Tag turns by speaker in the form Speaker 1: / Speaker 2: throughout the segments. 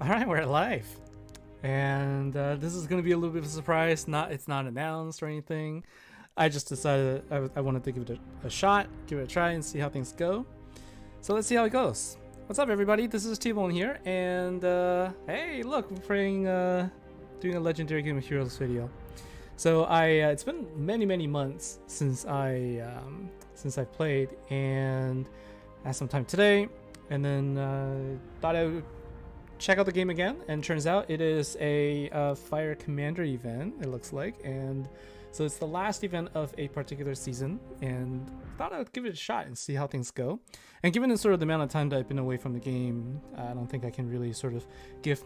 Speaker 1: Alright, we're live. And this is going to be a little bit of a surprise. It's not announced or anything. I just decided I wanted to give it a shot, give it a try, and see how things go. So let's see how it goes. What's up, everybody? This is T-Bone here, and hey, look, we're playing, doing a Legendary Game of Heroes video. So it's been many months since I've played, and I had some time today, and then thought I would check out the game again. And turns out it is a Fire Commander event, it looks like, and so it's the last event of a particular season, and thought I would give it a shot and see how things go. And given the sort of the amount of time that I've been away from the game, I don't think I can really sort of give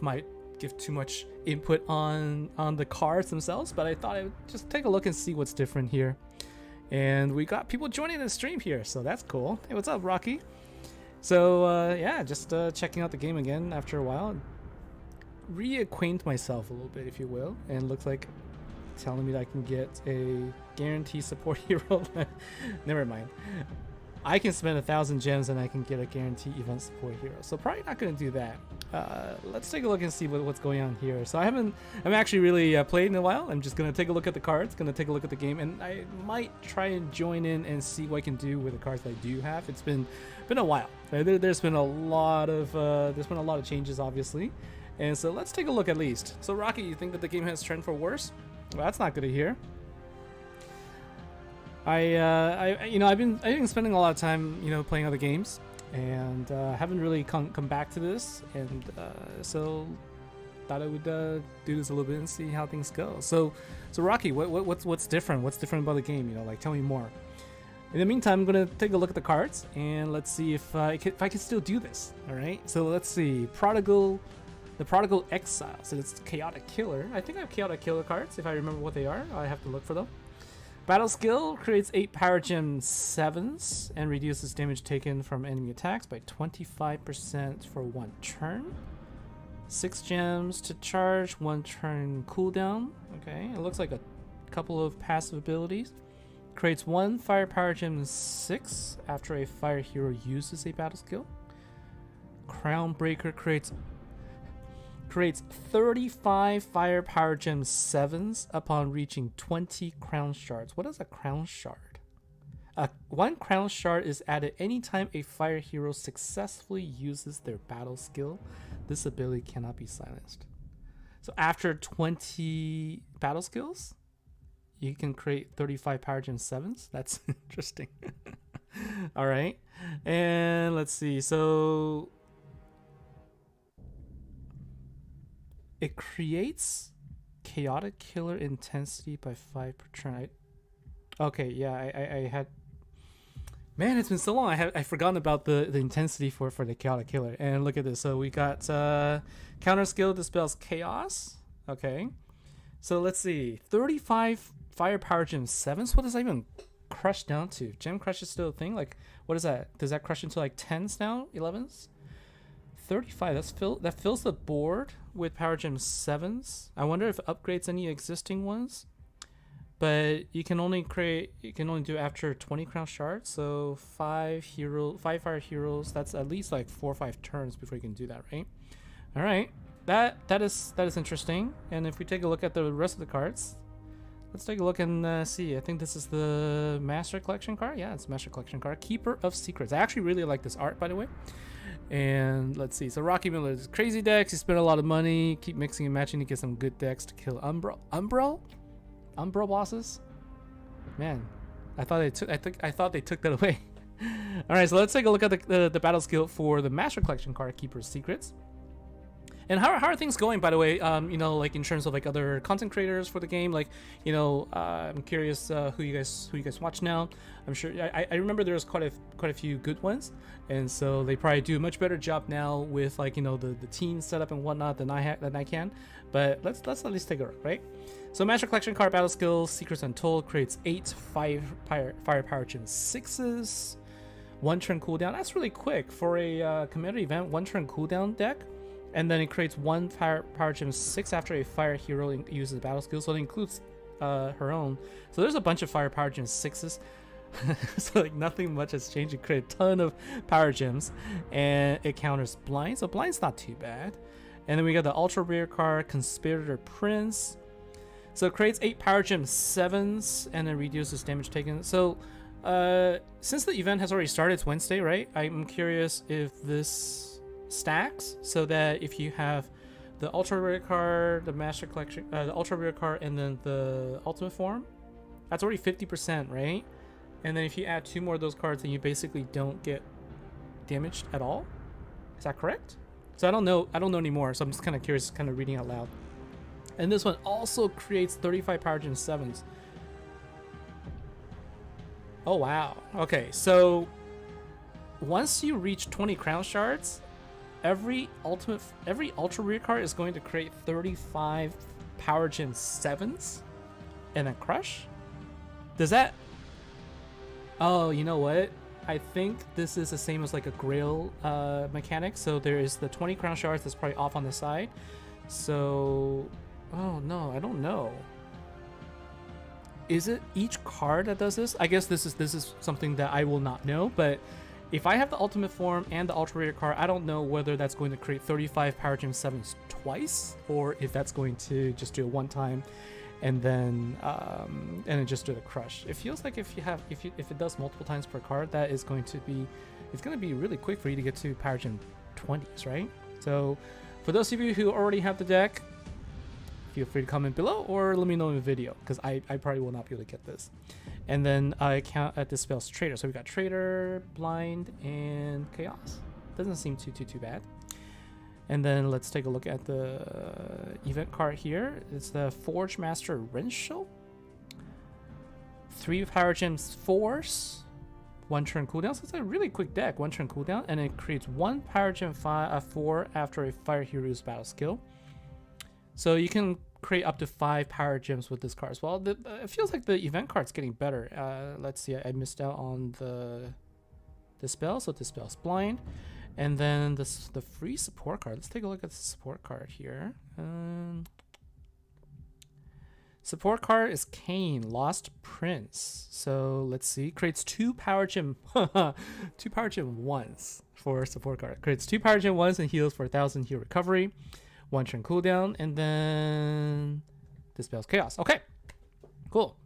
Speaker 1: too much input on the cards themselves, but I thought I would just take a look and see what's different here. And we got people joining the stream here, so that's cool. Hey, what's up, Rocky? So yeah, just checking out the game again after a while, reacquaint myself a little bit, if you will, and looks like telling me that I can get a guarantee support hero. Never mind. I can spend 1,000 gems and I can get a guarantee event support hero. So probably not going to do that. Let's take a look and see what's going on here. So I haven't actually really played in a while. I'm just going to take a look at the cards, going to take a look at the game, and I might try and join in and see what I can do with the cards that I do have. It's been a while. There's been a lot of changes, obviously. And so let's take a look at least. So Rocky, you think that the game has trend for worse? Well, that's not good to hear. I've been spending a lot of time, playing other games, and haven't really come back to this, and so thought I would do this a little bit and see how things go. So Rocky, what's different? What's different about the game? Like, tell me more. In the meantime, I'm gonna take a look at the cards and let's see if I can still do this. All right. So let's see, the Prodigal Exile. So it's Chaotic Killer. I think I have Chaotic Killer cards if I remember what they are. I have to look for them. Battle skill creates 8 Power Gem 7s and reduces damage taken from enemy attacks by 25% for 1 turn. 6 gems to charge, 1 turn cooldown. Okay, it looks like a couple of passive abilities. Creates 1 Fire Power Gem 6 after a fire hero uses a battle skill. Crown Breaker creates 35 Fire Power Gem 7s upon reaching 20 Crown Shards. What is a Crown Shard? 1 Crown Shard is added anytime a fire hero successfully uses their battle skill. This ability cannot be silenced. So after 20 battle skills, you can create 35 Power Gem 7s. That's interesting. All right. And let's see. So it creates Chaotic Killer intensity by 5 per turn. Okay, yeah, I had... Man, it's been so long. I forgotten about the intensity for the Chaotic Killer. And look at this. So we got counter skill dispels chaos. Okay. So let's see. 35 Fire Power Gem 7s. What does that even crush down to? Gem Crush is still a thing? Like, what is that? Does that crush into like 10s now? 11s? 35. That fills the board with Power Gem 7s. I wonder if it upgrades any existing ones. But you can only do after 20 Crown Shards. So 5 fire heroes. That's at least like 4 or 5 turns before you can do that, right? All right. That is interesting. And if we take a look at the rest of the cards, let's take a look and see. I think this is the Master Collection card. Yeah, it's Master Collection card. Keeper of Secrets. I actually really like this art, by the way. And let's see. So Rocky Miller's crazy decks. You spend a lot of money. Keep mixing and matching to get some good decks to kill Umbral bosses. Man, I thought they took that away. All right, so let's take a look at the battle skill for the Master Collection card, Keeper of Secrets. And how are things going, by the way? Like in terms of like other content creators for the game. Like, I'm curious who you guys watch now. I'm sure I remember there was quite a few good ones, and so they probably do a much better job now with like the team setup and whatnot than I can. But let's at least take a look, right? So Master Collection card battle skill Secrets Untold creates 8 Fire Power Gem 6s, 1 turn cooldown. That's really quick for a commander event. 1 turn cooldown deck. And then it creates 1 Power Gem 6 after a fire hero uses a battle skill. So it includes her own. So there's a bunch of Fire Power Gem 6s. So like nothing much has changed. You create a ton of power gems, and it counters blind. So blind's not too bad. And then we got the ultra rare card, Conspirator Prince. So it creates 8 Power Gem 7s and then reduces damage taken. So since the event has already started, it's Wednesday, right? I'm curious if this stacks so that if you have the ultra rare card, the master collection, the ultra rare card, and then the ultimate form, that's already 50%, right? And then if you add 2 more of those cards, then you basically don't get damaged at all. Is that correct? So I don't know anymore. So I'm just kind of curious, kind of reading out loud. And this one also creates 35 Power Gem 7s. Oh wow. Okay, so once you reach 20 crown shards, every ultra rare card is going to create 35 Power Gem 7s and then crush. Does that? Oh, you know what? I think this is the same as like a grail mechanic. So there is the 20 crown shards that's probably off on the side. So, oh no, I don't know. Is it each card that does this? I guess this is something that I will not know. But if I have the ultimate form and the ultra rare card, I don't know whether that's going to create 35 Power Gem 7s twice, or if that's going to just do it one time and then just do the crush. It feels like if it does multiple times per card, that is going to be, it's going to be really quick for you to get to Power Gem 20s, right? So for those of you who already have the deck, feel free to comment below or let me know in the video, because I probably will not be able to get this. And then I count at Dispel's Trader. So we got Trader, Blind, and Chaos. Doesn't seem too bad. And then let's take a look at the event card here. It's the Forge Master Wrenchel. 3 Power Gems Force. 1 turn cooldown. So it's a really quick deck. 1 turn cooldown. And it creates 1 Power Gem 4 after a Fire Hero's battle skill. So you can create up to 5 Power Gems with this card as well. It feels like the event card's getting better. Let's see. I missed out on the Dispel. So Dispel's Blind. And then the free support card. Let's take a look at the support card here. Support card is Kane, Lost Prince. So let's see. Creates 2 Power Gem 2 Power Gem 1s for support card. Creates 2 Power Gem 1s and heals for 1,000 heal recovery. 1 turn cooldown, and then Dispels Chaos. Okay, cool.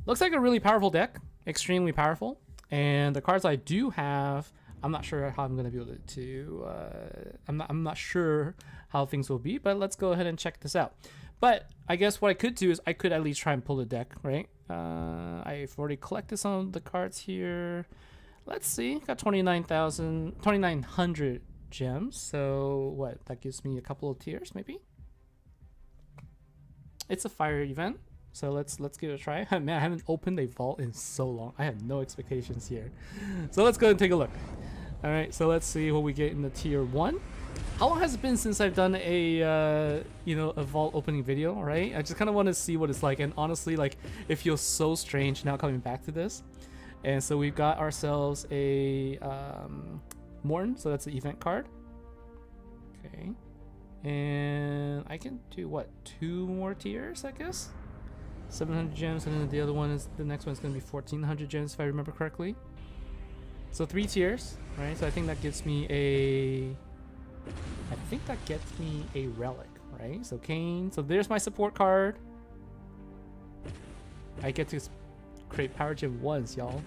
Speaker 1: Looks like a really powerful deck. Extremely powerful. And the cards I do have, I'm not sure how I'm going to be able to I'm not sure how things will be, but let's go ahead and check this out. But I guess what I could do is I could at least try and pull the deck, right? I've already collected some of the cards here. Let's see. Got 2,900 gems. So what? That gives me a couple of tiers, maybe? It's a fire event. So let's give it a try. Man, I haven't opened a vault in so long. I have no expectations here. So let's go and take a look. All right, so let's see what we get in the tier 1. How long has it been since I've done a a vault opening video, right? I just kind of want to see what it's like, and honestly, like, it feels so strange now coming back to this. And so we've got ourselves a Morton, so that's the event card. Okay, and I can do what, 2 more tiers, I guess. 700 gems, and then the other one is, the next one is going to be 1,400 gems if I remember correctly. So 3 tiers, right? So I think that gives me a relic, right? So Kane. So there's my support card. I get to create Power Gem 1s, y'all.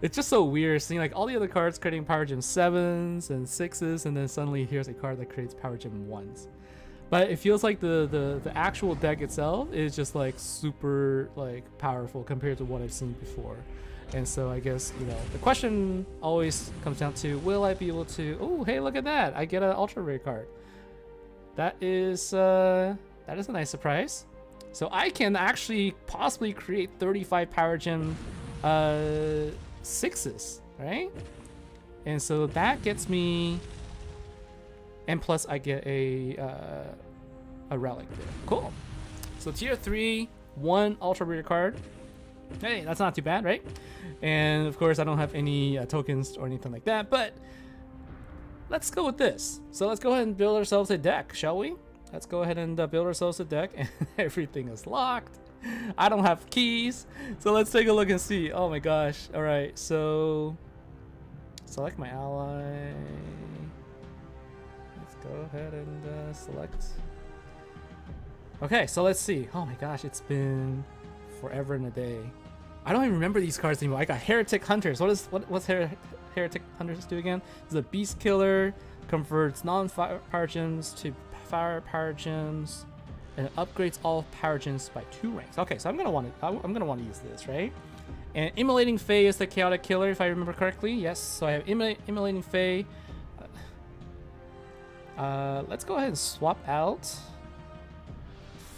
Speaker 1: It's just so weird seeing like all the other cards creating Power Gem 7s and 6s, and then suddenly here's a card that creates Power Gem 1s. But it feels like the actual deck itself is just like super like powerful compared to what I've seen before. And so I guess, the question always comes down to, will I be able to, oh, hey, look at that. I get an ultra rare card. That is a nice surprise. So I can actually possibly create 35 Power Gem 6s, right? And so that gets me, and plus I get a relic there. Cool. So tier 3, 1 ultra rare card. Hey, that's not too bad, right? And of course I don't have any tokens or anything like that, but let's go with this. So let's go ahead and build ourselves a deck, shall we? Let's go ahead and build ourselves a deck, and everything is locked. I don't have keys, so let's take a look and see. Oh my gosh. All right, so select my ally. go ahead and select. Okay, so let's see. Oh my gosh, it's been forever and a day. I don't even remember these cards anymore. I got Heretic Hunters. What's Heretic Hunters do again? It's a beast killer, converts non-fire power gems to fire power gems, and it upgrades all power gems by 2 ranks. Okay, so I'm gonna want to use this, right? And Immolating Fae is the chaotic killer, if I remember correctly. Yes, so I have Immolating Fae. Let's go ahead and swap out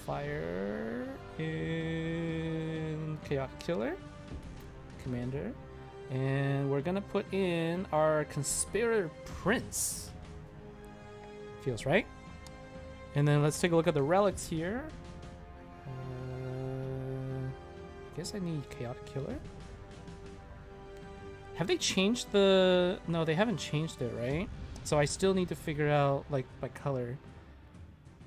Speaker 1: Fire in Chaotic Killer Commander, and we're gonna put in our Conspirator Prince. Feels right. And then let's take a look at the relics here. I guess I need Chaotic Killer. Have they changed the... No, they haven't changed it, right? So I still need to figure out, like, by color.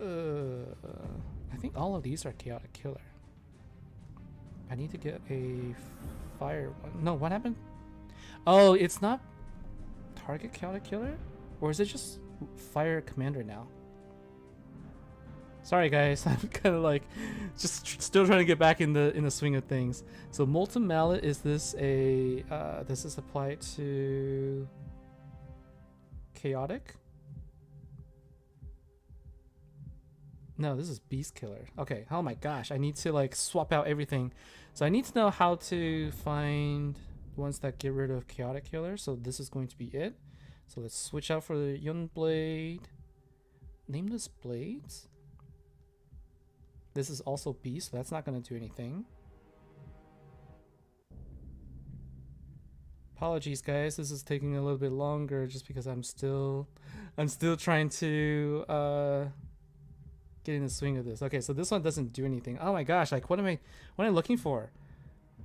Speaker 1: I think all of these are Chaotic Killer. I need to get a fire one. No, what happened? Oh, it's not target Chaotic Killer? Or is it just Fire Commander now? Sorry guys, I'm kind of like just still trying to get back in the swing of things. So Molten Mallet, is this a this is applied to Chaotic? No, this is Beast Killer. Okay, oh my gosh, I need to like swap out everything. So I need to know how to find ones that get rid of Chaotic Killer. So this is going to be it. So let's switch out for the Yun Blade. Nameless Blades. This is also Beast, so that's not going to do anything. Apologies guys, this is taking a little bit longer just because I'm still trying to get in the swing of this. Okay, so this one doesn't do anything. Oh my gosh, like what am I looking for?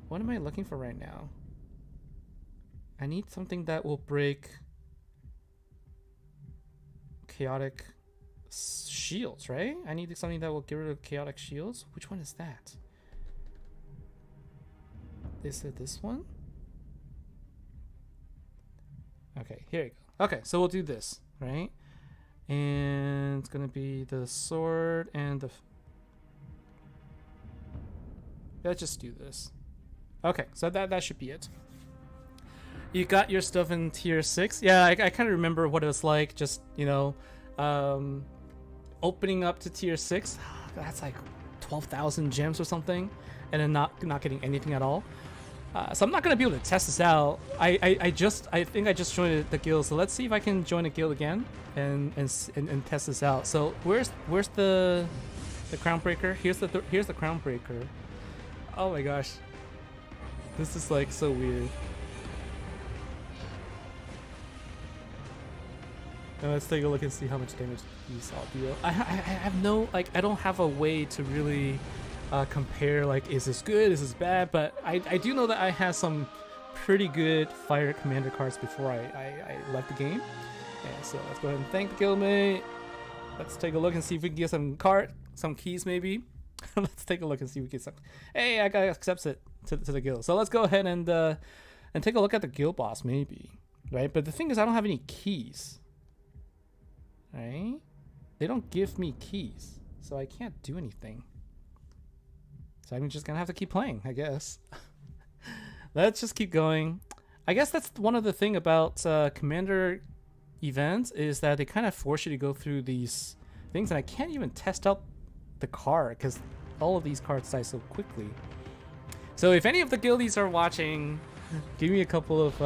Speaker 1: What am I looking for right now? I need something that will break Chaotic shields, right? I need something that will get rid of Chaotic shields. Which one is that? Is it this one? Okay, here you go. Okay, so we'll do this, right? And it's gonna be the sword and the... Let's just do this. Okay, so that should be it. You got your stuff in tier 6. Yeah, I kind of remember what it was like, just, you know, opening up to tier 6. That's like 12,000 gems or something, and then not getting anything at all. So I'm not gonna be able to test this out. I think I just joined the guild, so let's see if I can join a guild again and test this out. So where's the crown breaker? Here's the crown breaker. Oh my gosh, this is like so weird. And let's take a look and see how much damage these all deal. I have no, like, I don't have a way to really compare, like, is this good, is this bad, but I do know that I had some pretty good fire commander cards before I left the game. And so let's go ahead and thank the guildmate. Let's take a look and see if we can get some keys maybe. Let's take a look and see if we get some. Hey, I got accepts it to the guild. So let's go ahead and take a look at the guild boss maybe, right? But the thing is, I don't have any keys. Right? They don't give me keys, so I can't do anything. So I'm just gonna have to keep playing, I guess. Let's just keep going. I guess that's one of the thing about commander events, is that they kind of force you to go through these things, and I can't even test out the card because all of these cards die so quickly. So if any of the guildies are watching, give me a couple of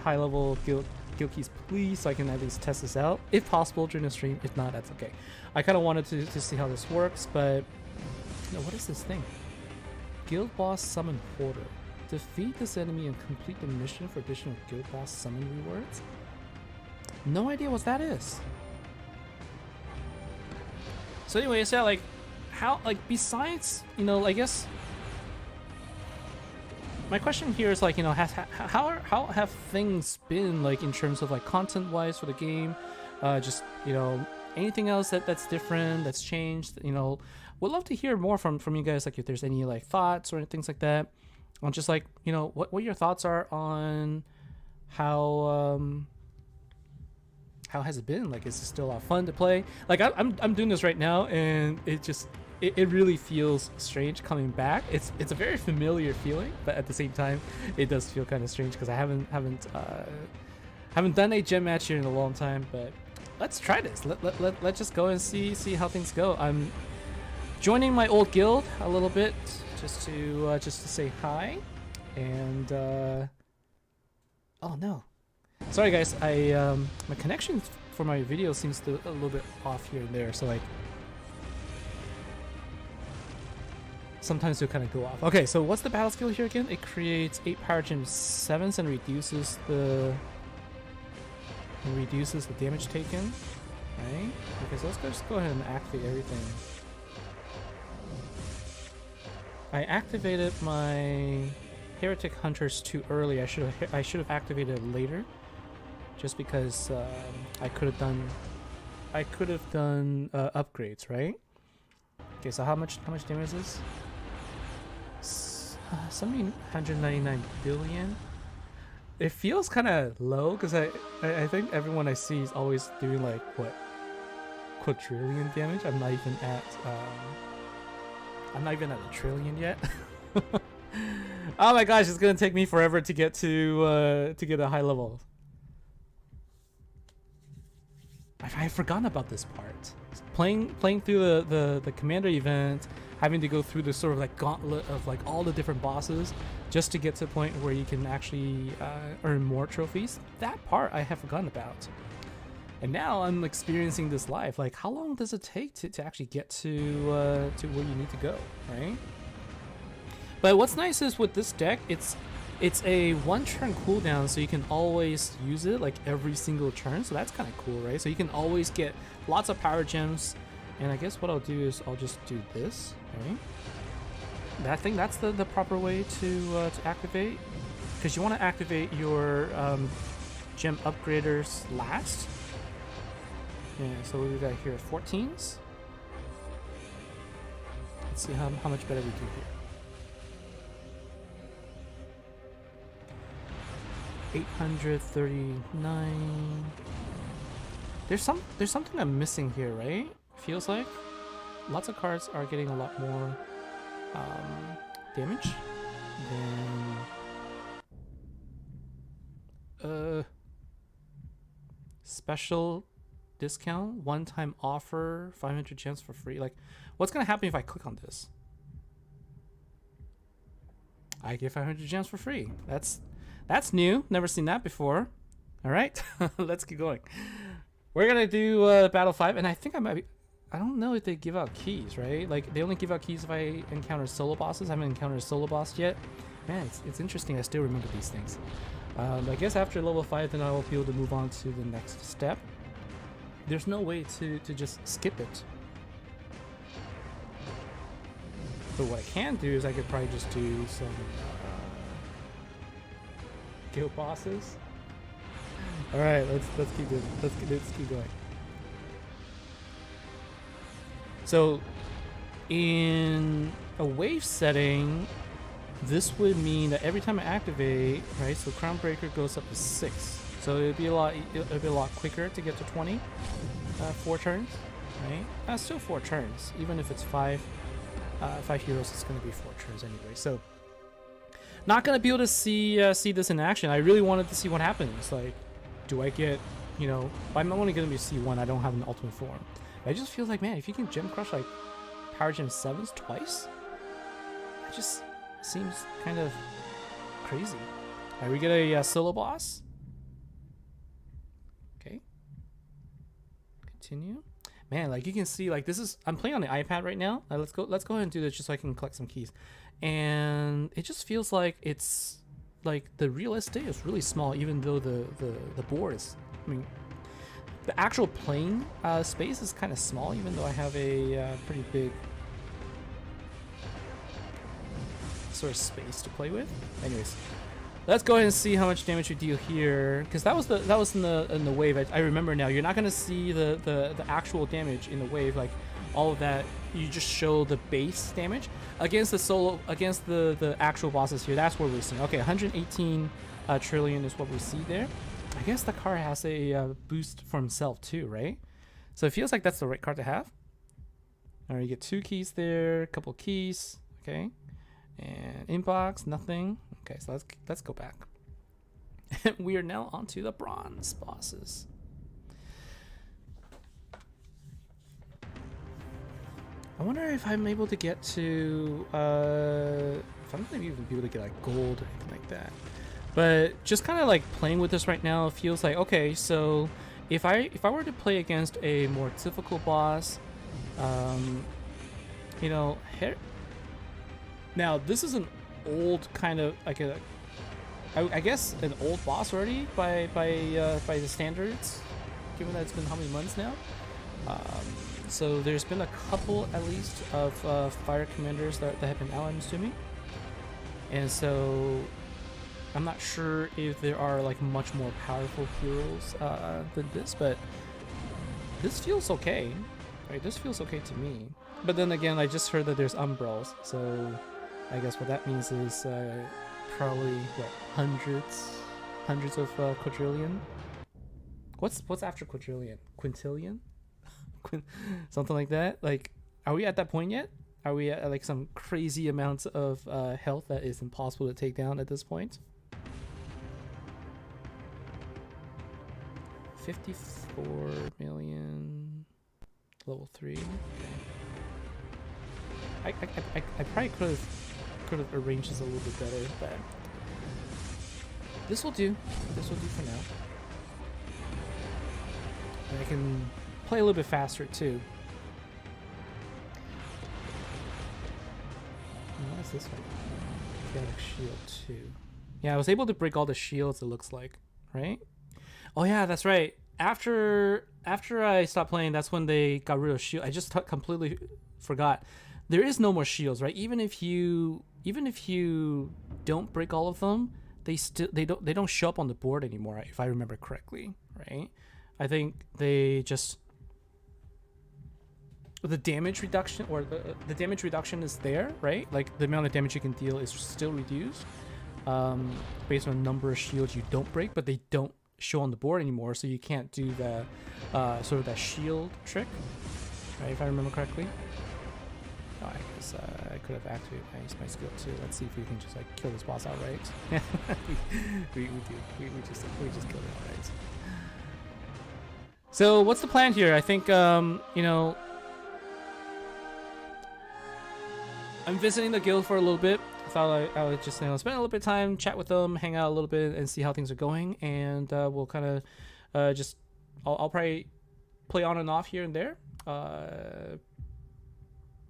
Speaker 1: high-level guild keys please, so I can at least test this out if possible during the stream. If not, that's okay. I kind of wanted to see how this works, but no, what is this thing? Guild boss summon hoarder. Defeat this enemy and complete the mission for additional guild boss summon rewards. No idea what that is. So anyways, yeah, like how, like, besides, you know, I guess my question here is, like, you know, how have things been, like, in terms of, like, content-wise for the game? Just, you know, anything else that's different, that's changed? You know, would love to hear more from you guys, like, if there's any, like, thoughts or things like that. On just, like, you know, what your thoughts are on how how has it been? Like, is it still a lot of fun to play? Like, I'm doing this right now, and it really feels strange coming back. It's a very familiar feeling, but at the same time, it does feel kind of strange because I haven't done a gem match here in a long time. But let's try this. Let's just go and see how things go. I'm joining my old guild a little bit just to say hi, and oh no, sorry guys, my connection for my video seems to a little bit off here and there, so like sometimes it'll kind of go off. Okay, so what's the battle skill here again? It creates 8 power gem 7s and reduces the damage taken. Right? Okay, so let's just go ahead and activate everything. I activated my Heretic Hunters too early. I should have activated it later, just because I could have done upgrades, right? Okay, so how much damage is this? Something 199 billion. It feels kind of low because I think everyone I see is always doing like what, quadrillion damage. I'm not even at a trillion yet. Oh my gosh, it's gonna take me forever to get to get a high level. I've forgotten about this part. Playing through the commander event, having to go through this sort of like gauntlet of like all the different bosses just to get to a point where you can actually earn more trophies. That part I have forgotten about. And now I'm experiencing this live. Like, how long does it take to actually get to where you need to go, right? But what's nice is with this deck, it's a 1-turn cooldown, so you can always use it like every single turn. So that's kind of cool, right? So you can always get lots of power gems. And I guess what I'll do is I'll just do this, right? I think that's the proper way to activate, because you want to activate your gem upgraders last. Yeah, so we got here 14s. Let's see how much better we do here. 839. There's something I'm missing here, right? Feels like lots of cards are getting a lot more damage than special discount, one-time offer, 500 gems for free. Like, what's gonna happen if I click on this? I get 500 gems for free. That's new. Never seen that before. All right, let's keep going. We're gonna do battle 5, and I think I don't know if they give out keys, right? Like, they only give out keys if I encounter solo bosses. I haven't encountered a solo boss yet. Man, it's interesting. I still remember these things. I guess after level 5, then I will be able to move on to the next step. There's no way to just skip it. But what I can do is I could probably just do some guild bosses. All right, let's keep doing. Let's keep going. So, in a wave setting, this would mean that every time I activate, right? So Crown Breaker goes up to 6. So it'd be a lot quicker to get to 20. 4 turns, right? Still 4 turns, even if it's 5 heroes. It's going to be 4 turns anyway. So, not going to be able to see this in action. I really wanted to see what happens. Like, do I get, you know? I'm only going to be C1. I don't have an ultimate form. I just feel like, man, if you can gem crush like power gem 7s twice, that just seems kind of crazy. Alright, we get a solo boss. Okay. Continue. Man, like you can see, like this is, I'm playing on the iPad right now. Let's go ahead and do this just so I can collect some keys. And it just feels like it's like the real estate is really small, even though the board is, I mean, the actual playing space is kind of small, even though I have a pretty big sort of space to play with. Anyways, let's go ahead and see how much damage we deal here, because that was in the wave. I remember now. You're not gonna see the actual damage in the wave, like all of that. You just show the base damage against the actual bosses here. That's what we're seeing. Okay, 118 trillion is what we see there. I guess the card has a boost for himself too, right? So it feels like that's the right card to have. All right, you get 2 keys there, a couple keys, okay, and inbox, nothing. Okay, so let's go back. We are now onto the bronze bosses. I wonder if I'm able to get to if I'm gonna even be able to get like gold or anything like that. But just kind of like playing with this right now, it feels like, okay, so if I were to play against a more difficult boss, you know, now this is an old kind of like I guess an old boss already by the standards, given that it's been how many months now. So there's been a couple at least of fire commanders that have been out, I'm assuming, and so I'm not sure if there are like much more powerful heroes than this, but this feels okay. Right, this feels okay to me. But then again, I just heard that there's umbrellas, so I guess what that means is probably what, hundreds of quadrillion. What's after quadrillion? Quintillion? Something like that. Like, are we at that point yet? Are we at like some crazy amounts of health that is impossible to take down at this point? 54 million. Level 3. Okay. I probably could have arranged this a little bit better, but this will do. This will do for now. And I can play a little bit faster too. And what is this one? Chaotic shield 2. Yeah, I was able to break all the shields, it looks like, right? Oh yeah, that's right. After I stopped playing, that's when they got rid of shield. I just completely forgot. There is no more shields, right? Even if you don't break all of them, they don't show up on the board anymore, if I remember correctly, right? I think they just, the damage reduction, or the damage reduction is there, right? Like the amount of damage you can deal is still reduced based on the number of shields you don't break, but they don't show on the board anymore, so you can't do the sort of that shield trick, right, if I remember correctly. Oh, I guess I could have activated my skill too. Let's see if we can just like kill this boss outright. we just killed it outright. So what's the plan here? I think you know, I'm visiting the guild for a little bit. I thought I would just, you know, spend a little bit of time, chat with them, hang out a little bit, and see how things are going. And we'll kind of just, I'll probably play on and off here and there.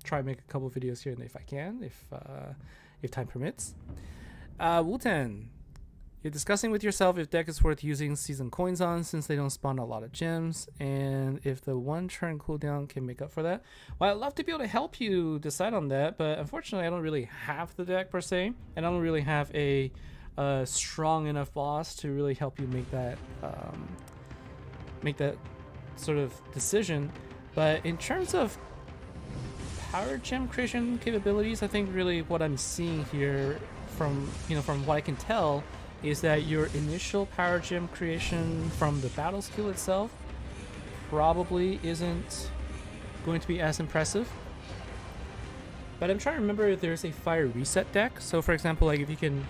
Speaker 1: Try and make a couple videos here and there if I can, if time permits. Wooten, you're discussing with yourself if deck is worth using season coins on, since they don't spawn a lot of gems, and if the 1 turn cooldown can make up for that. Well, I'd love to be able to help you decide on that, but unfortunately I don't really have the deck per se, and I don't really have a strong enough boss to really help you make that sort of decision. But in terms of power gem creation capabilities, I think really what I'm seeing here from what I can tell is that your initial power gem creation from the battle skill itself probably isn't going to be as impressive. But I'm trying to remember if there's a fire reset deck. So for example, like if you can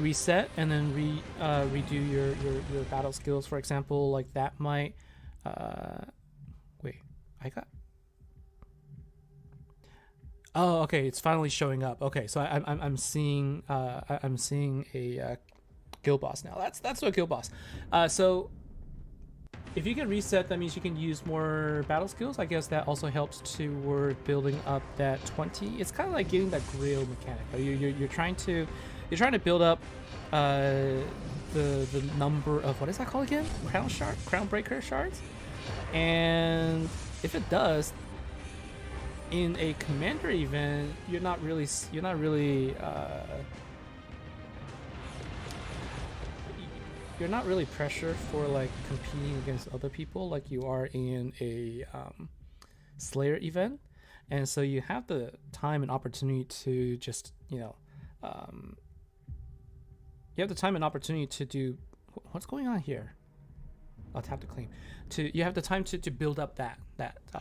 Speaker 1: reset and then redo your battle skills, for example, like that might wait, oh, okay, it's finally showing up. Okay, so I'm seeing a guild boss now. That's a guild boss. So if you can reset, that means you can use more battle skills. I guess that also helps toward building up that 20. It's kind of like getting that grail mechanic. You're trying to build up the number of, what is that called again? Crown breaker shards. And if it does, in a commander event, you're not really pressured for like competing against other people like you are in a Slayer event, and so you have the time and opportunity to just, you have the time and opportunity to do what's going on here? I'll tap to claim. You have the time to build up that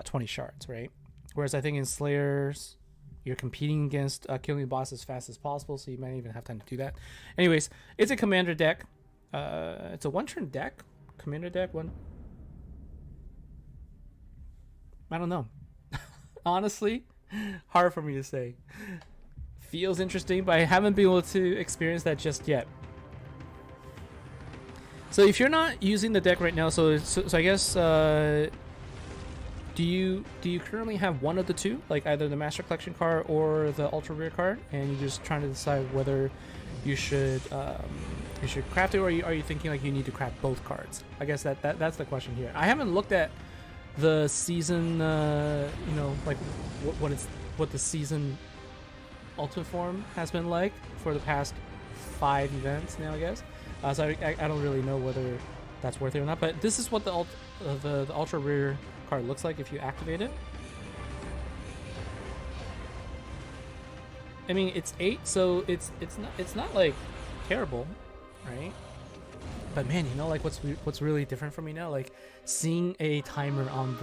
Speaker 1: 20 shards, right? Whereas I think in Slayers, you're competing against killing the boss as fast as possible, so you might even have time to do that. Anyways, it's a commander deck. It's a one-turn deck. Commander deck, one. I don't know. Honestly, hard for me to say. Feels interesting, but I haven't been able to experience that just yet. So if you're not using the deck right now, so I guess do you currently have one of the two, like either the Master Collection card or the Ultra Rare card, and you're just trying to decide whether you should craft it, or are you thinking like you need to craft both cards? I guess that's the question here. I haven't looked at the season, you know, like what the season Ultimate Form has been like for the past 5 events now, I guess. So I don't really know whether that's worth it or not. But this is what the Ultra Rare card looks like if you activate it. I mean, it's 8, so it's not like terrible, right? But man, you know, like what's really different for me now, like seeing a timer on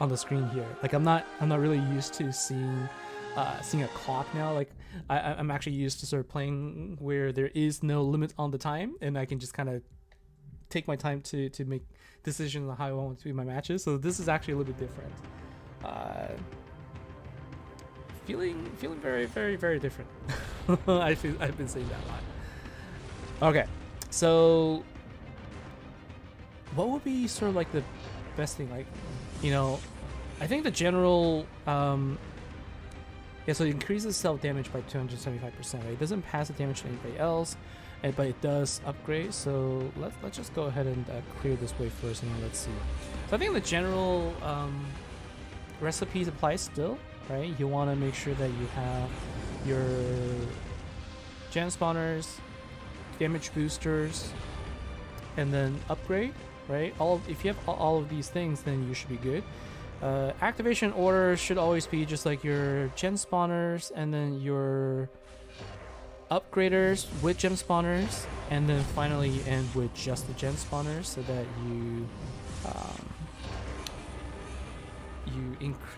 Speaker 1: the screen here. Like I'm not really used to seeing a clock now. Like I'm actually used to sort of playing where there is no limit on the time, and I can just kind of take my time to make decisions on how I want to do my matches. So this is actually a little bit different. Feeling very, very, very different. I've been saying that a lot. Okay, so what would be sort of like the best thing? Like, you know, I think the general yeah, so it increases self damage by 275%. Right? It doesn't pass the damage to anybody else, but it does upgrade. So let's just go ahead and clear this way first, and then let's see. So I think the general recipes apply still, right? You want to make sure that you have your gem spawners, damage boosters, and then upgrade, right? If you have all of these things, then you should be good. Activation order should always be just like your gem spawners, and then your upgraders with gem spawners, and then finally you end with just the gem spawners, so that you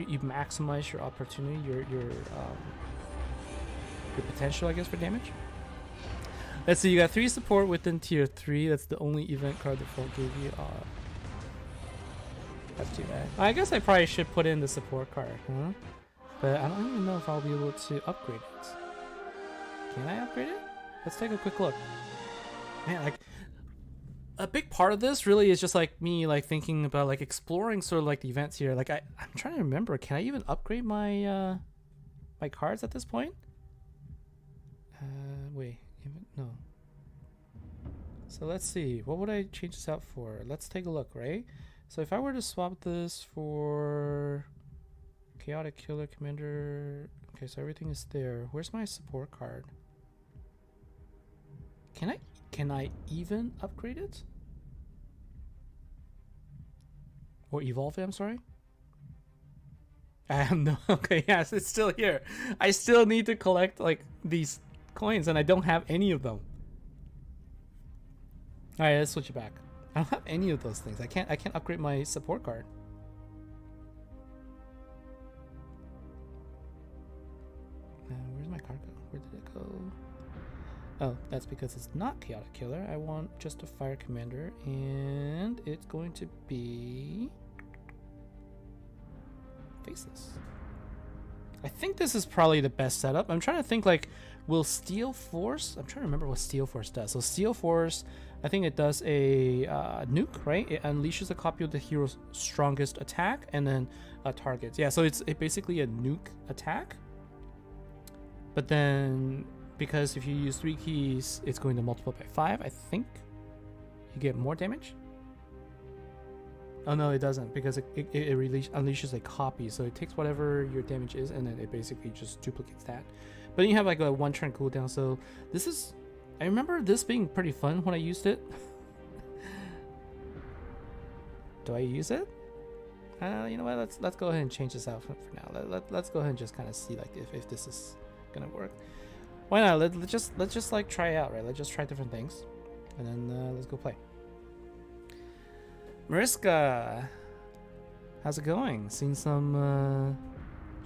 Speaker 1: you maximize your opportunity, your potential, I guess, for damage. Let's see, you got 3 support within tier 3. That's the only event card that Folk gave you. That's too bad. I guess I probably should put in the support card, huh? But I don't even know if I'll be able to upgrade it. Can I upgrade it? Let's take a quick look. Man, like a big part of this really is just like me like thinking about like exploring sort of like the events here. Like I'm trying to remember, can I even upgrade my my cards at this point? Wait, no. So let's see, what would I change this out for? Let's take a look, right? So if I were to swap this for Chaotic Killer Commander, okay, so everything is there. Where's my support card? Can I even upgrade it? Or evolve it, I'm sorry? I have no, okay, yes, it's still here. I still need to collect like these coins, and I don't have any of them. Alright, let's switch it back. I don't have any of those things. I can't upgrade my support card. Where's my card go? Where did it go? Oh, that's because it's not Chaotic Killer. I want just a Fire Commander, and it's going to be Faceless. I think this is probably the best setup. I'm trying to think, like, will Steel Force? I'm trying to remember what Steel Force does. So Steel Force, I think it does a nuke, right? It unleashes a copy of the hero's strongest attack and then targets. Yeah, so it's basically a nuke attack. But then, because if you use 3 keys, it's going to multiply by 5. I think you get more damage. Oh no, it doesn't, because it unleashes a copy. So it takes whatever your damage is, and then it basically just duplicates that. But then you have like a 1-turn cooldown. So this is, I remember this being pretty fun when I used it. Do I use it? You know what? Let's go ahead and change this out for now. Let's go ahead and just kind of see like if this is gonna work. Why not? Let's just like try it out, right? Let's just try different things. and then let's go play. Mariska, how's it going? Seeing some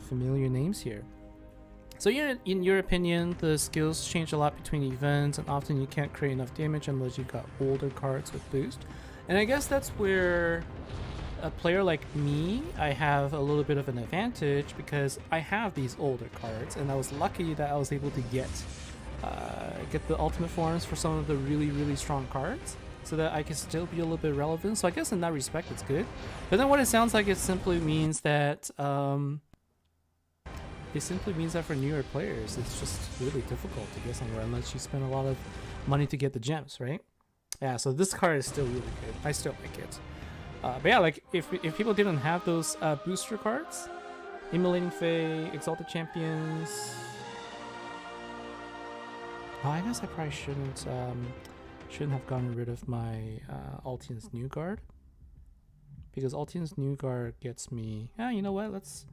Speaker 1: familiar names here. So in your opinion, the skills change a lot between events, and often you can't create enough damage unless you've got older cards with boost. And I guess that's where a player like me, I have a little bit of an advantage because I have these older cards, and I was lucky that I was able to get the ultimate forms for some of the really strong cards, so that I can still be a little bit relevant. So I guess in that respect, it's good. But then what it sounds like, it simply means that for newer players, it's just really difficult to get somewhere unless you spend a lot of money to get the gems, right? Yeah, so this card is still really good. I still like it. But yeah, like if people didn't have those booster cards, Immolating Fae, Exalted Champions. Oh, I guess I probably shouldn't have gotten rid of my Altian's New Guard, because Altian's New Guard gets me. You know what? Let's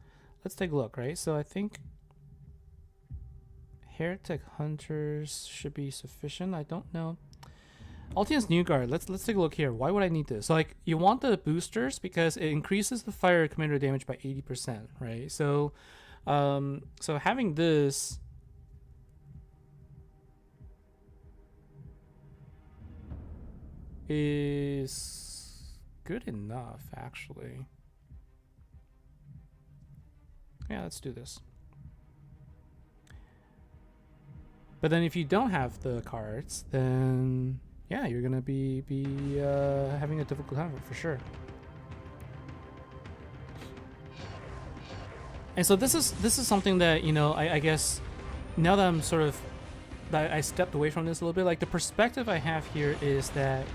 Speaker 1: take a look, right? So I think Heretic Hunters should be sufficient. I don't know. Altian's New Guard. Let's take a look here. Why would I need this? So like, you want the boosters because it increases the fire commander damage by 80%, right? So so having this is good enough, actually. Yeah, let's do this. But then if you don't have the cards, then yeah, you're gonna be having a difficult time for sure. And so this is something that, you know, I guess now that I'm sort of that I stepped away from this a little bit, like the perspective I have here is that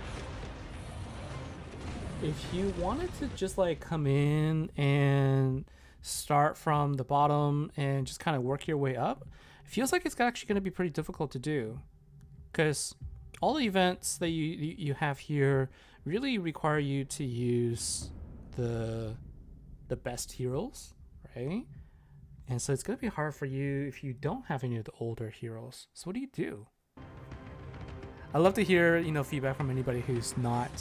Speaker 1: if you wanted to just like come in and start from the bottom and just kind of work your way up, it feels like it's actually going to be pretty difficult to do, because all the events that you have here really require you to use the best heroes, right? And so it's going to be hard for you if you don't have any of the older heroes. So what do you do? I love to hear, you know, feedback from anybody who's not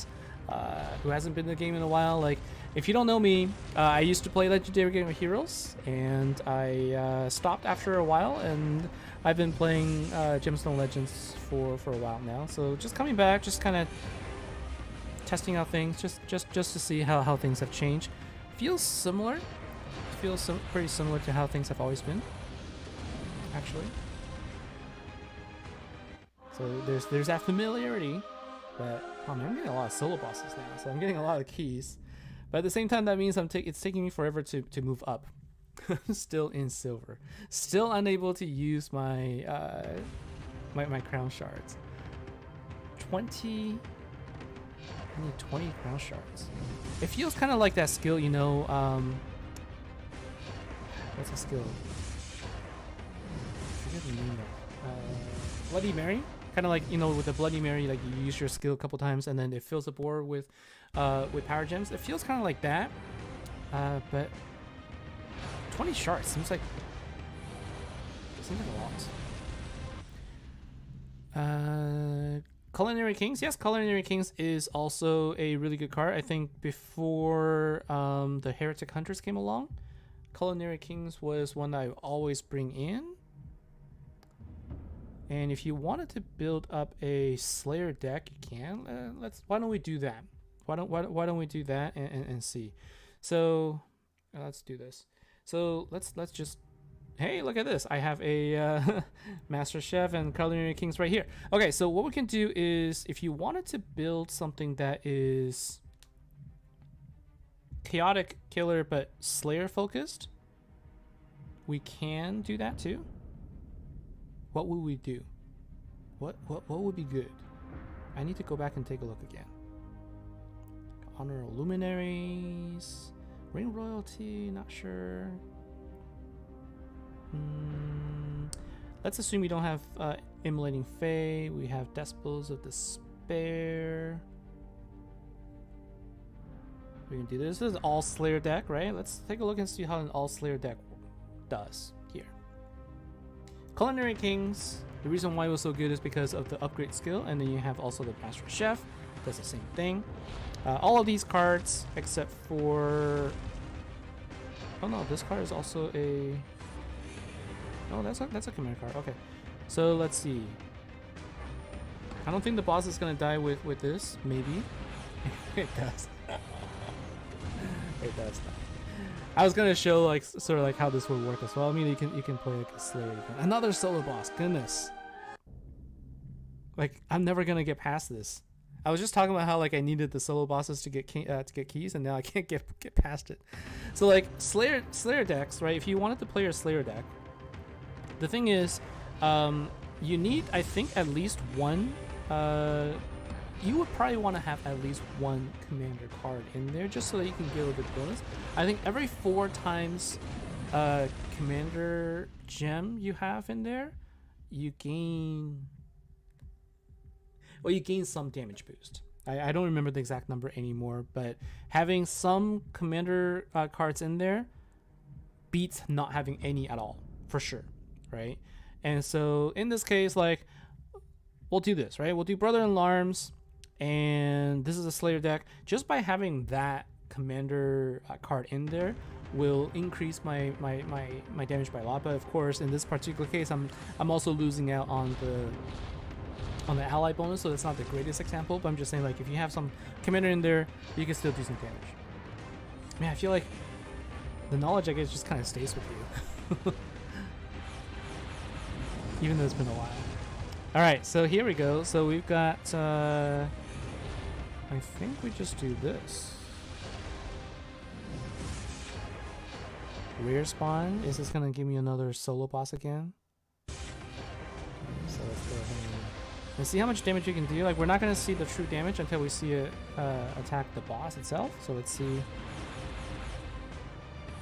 Speaker 1: who hasn't been in the game in a while. Like, if you don't know me, I used to play Legendary Game of Heroes, and I stopped after a while, and I've been playing Gemstone Legends for a while now. So just coming back, just kind of testing out things, just to see how things have changed. Feels similar. Feels pretty similar to how things have always been, actually. So there's that familiarity. But oh man, I'm getting a lot of solo bosses now, so I'm getting a lot of keys. But at the same time, that means it's taking me forever to move up. Still in silver, still unable to use my my crown shards. 20. I need 20 crown shards. It feels kind of like that skill, you know. What's a skill? I forget the name of. Bloody Mary. Kind of like, you know, with the Bloody Mary, like you use your skill a couple times and then it fills the board with power gems. It feels kind of like that, but 20 shards seems like a lot. Culinary Kings, yes, Culinary Kings is also a really good card. I think before the Heretic Hunters came along, Culinary Kings was one that I always bring in. And if you wanted to build up a Slayer deck, you can. Why don't we do that? Why don't we do that and see? So let's do this. So let's just. Hey, look at this! I have a Master Chef and Culinary Kings right here. Okay, so what we can do is, if you wanted to build something that is chaotic killer but Slayer focused, we can do that too. What would we do? What would be good? I need to go back and take a look again. Honorable Luminaries, Ring Royalty, not sure. Let's assume we don't have Immolating Fae. We have Despots of Despair. We can do this. This is all Slayer deck, right? Let's take a look and see how an all Slayer deck does here. Culinary Kings, the reason why it was so good is because of the upgrade skill, and then you have also the Master Chef, does the same thing. All of these cards, except for... Oh no, this card is also a... Oh, that's a commander card, okay. So let's see. I don't think the boss is gonna die with this, maybe. It does. It does die. I was gonna show like sort of like how this would work as well. I mean, you can play like a Slayer. Another solo boss. Goodness. Like I'm never gonna get past this. I was just talking about how like I needed the solo bosses to get keys, and now I can't get past it. So like Slayer decks, right? If you wanted to play your Slayer deck, the thing is, you need I think at least one. You would probably want to have at least one commander card in there just so that you can get a little bit of bonus. I think every 4 times commander gem you have in there, you gain... Well, you gain some damage boost. I don't remember the exact number anymore, but having some commander cards in there beats not having any at all, for sure, right? And so in this case, like, we'll do this, right? We'll do Brother-in-Law Arms, and this is a Slayer deck. Just by having that commander card in there will increase my damage by a lot. But of course, in this particular case, I'm also losing out on the ally bonus, so that's not the greatest example. But I'm just saying, like, if you have some commander in there, you can still do some damage. Man, I feel like the knowledge, I guess, just kind of stays with you, even though it's been a while. All right, so here we go. So we've got, I think we just do this. Rare spawn. Is this gonna give me another solo boss again? Okay, so let's go ahead and see how much damage you can do. Like, we're not gonna see the true damage until we see it attack the boss itself. So let's see.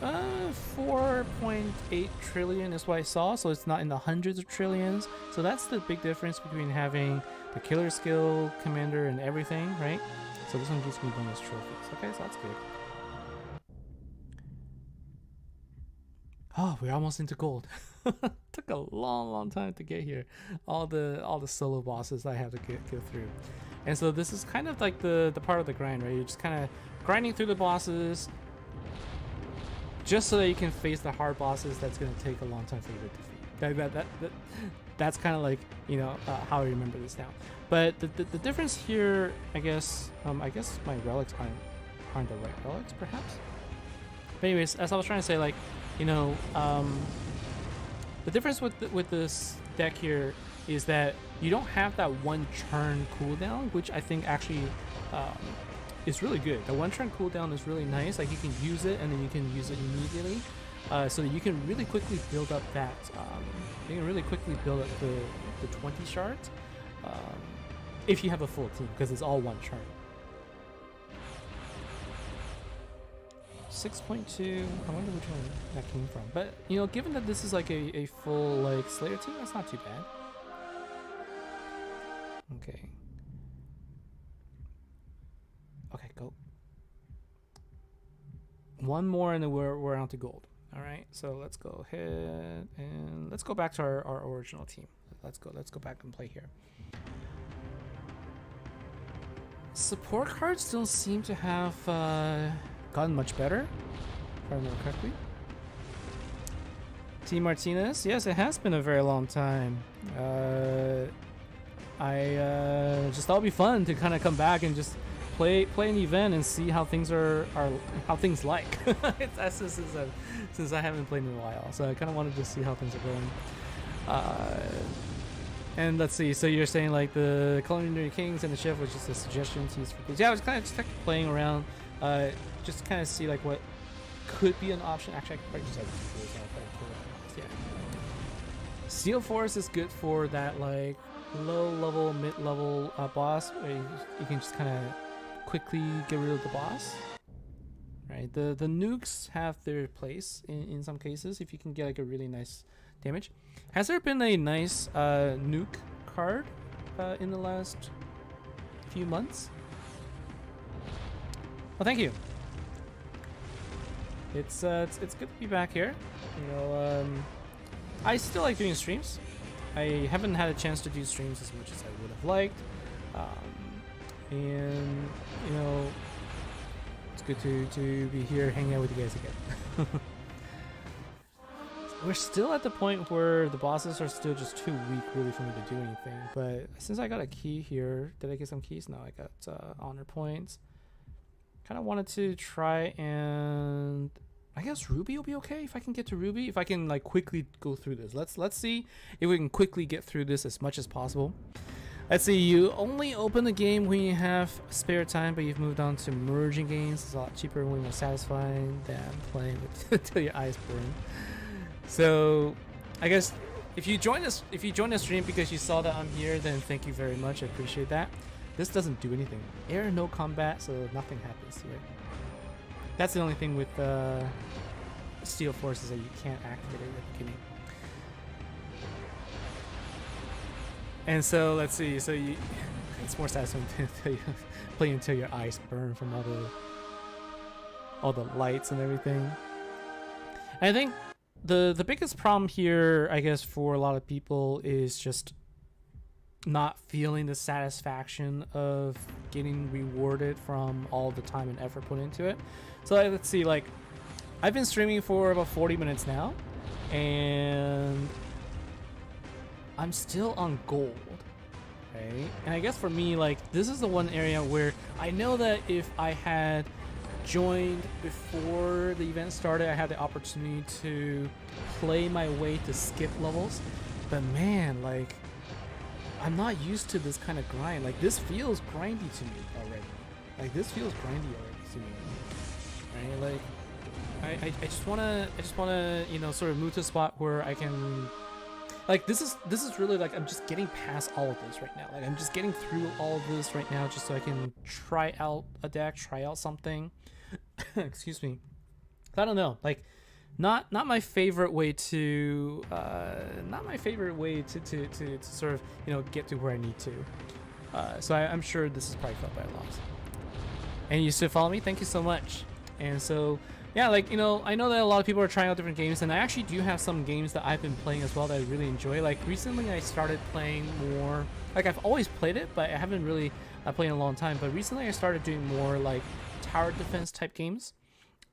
Speaker 1: 4.8 trillion is what I saw, so it's not in the hundreds of trillions. So that's the big difference between having the killer skill, commander, and everything, right? So this one gives me bonus trophies. Okay, so that's good. Oh, we're almost into gold. Took a long time to get here. All the solo bosses I have to go through. And so this is kind of like the part of the grind, right? You're just kind of grinding through the bosses, just so that you can face the hard bosses that's going to take a long time for you to defeat. That's kind of like, you know, how I remember this now. But the difference here, I guess my relics aren't the right relics, perhaps. But anyways, as I was trying to say, like, you know, the difference with this deck here is that you don't have that one turn cooldown, which I think actually is really good. The one turn cooldown is really nice. Like, you can use it and then you can use it immediately, so that you can really quickly build up that. You can really quickly build up the 20 shards if you have a full team, because it's all one turn. 6.2. I wonder which one that came from. But you know, given that this is like a full like Slayer team, that's not too bad. Okay. Okay, go. One more and then we're on to gold. All right, so let's go ahead and let's go back to our original team. Let's go back and play here. Support cards don't seem to have gotten much better, if I remember correctly. Team Martinez, yes, it has been a very long time. I just thought it'd be fun to kind of come back and just play an event and see how things are how things like. That's since I haven't played in a while, so I kind of wanted to see how things are going. And let's see. So you're saying like the Culinary Kings and the Chef was just a suggestion to use for clues. Yeah, I was kind of just playing around, just kind of see like what could be an option. Actually, I could probably just have yeah. Steel Force is good for that like low level, mid level boss where you can just kind of quickly get rid of the boss. Right. The nukes have their place in some cases if you can get like a really nice damage. Has there been a nice nuke card in the last few months? Well, thank you. It's good to be back here. You know, I still like doing streams. I haven't had a chance to do streams as much as I would have liked. And, you know, it's good to be here hanging out with you guys again. We're still at the point where the bosses are still just too weak really for me to do anything. But since I got a key here, did I get some keys? No, I got honor points. Kind of wanted to try and... I guess Ruby will be okay if I can get to Ruby. If I can like quickly go through this. Let's see if we can quickly get through this as much as possible. Let's see, you only open the game when you have spare time, but you've moved on to merging games. It's a lot cheaper and way more satisfying than playing with until your eyes burn. So I guess if you join us the stream because you saw that I'm here, then thank you very much. I appreciate that. This doesn't do anything. Air no combat, so nothing happens here. That's the only thing with Steel Force is that you can't activate it at the beginning. And so let's see. So it's more satisfying to play until your eyes burn from all the lights and everything. And I think the biggest problem here, I guess, for a lot of people is just not feeling the satisfaction of getting rewarded from all the time and effort put into it. So let's see, like I've been streaming for about 40 minutes now and I'm still on gold, okay? And I guess for me, like this is the one area where I know that if I had joined before the event started, I had the opportunity to play my way to skip levels, but man, like I'm not used to this kind of grind. Like this feels grindy to me already. Like this feels grindy already to me. Right? Like I just wanna you know, sort of move to a spot where I can, like this is really like I'm just getting past all of this right now. Like I'm just getting through all of this right now just so I can try out a deck, try out something. Excuse me. I don't know. Like not my favorite way to to sort of, you know, get to where I need to. So I'm sure this is probably felt by a lot. And you still follow me? Thank you so much. And so yeah, like, you know, I know that a lot of people are trying out different games, and I actually do have some games that I've been playing as well that I really enjoy. Like recently I started playing more, like I've always played it, but I haven't really played in a long time. But recently I started doing more like tower defense type games.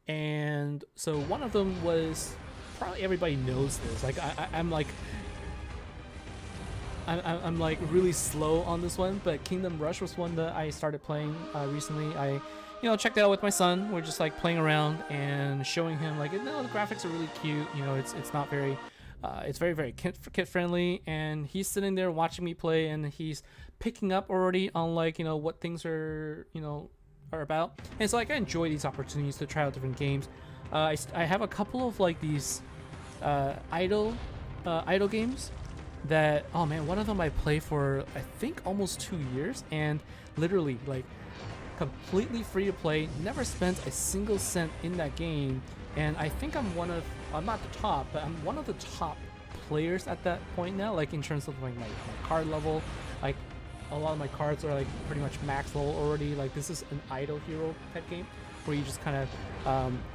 Speaker 1: And so one of them was, probably everybody knows this, like I'm like really slow on this one, but Kingdom Rush was one that I started playing recently. I, you know, checked it out with my son. We're just like playing around and showing him like, no, the graphics are really cute. You know, it's not very, it's very kid friendly, and he's sitting there watching me play, and he's picking up already on like, you know, what things are, you know, are about. And so like I enjoy these opportunities to try out different games. I have a couple of like these idle games that, oh man, one of them I play for I think almost 2 years, and literally like completely free to play, never spent a single cent in that game. And I think I'm not the top, but I'm one of the top players at that point now, like in terms of like my card level. Like a lot of my cards are like pretty much max level already. Like this is an idle hero type game where you just kind of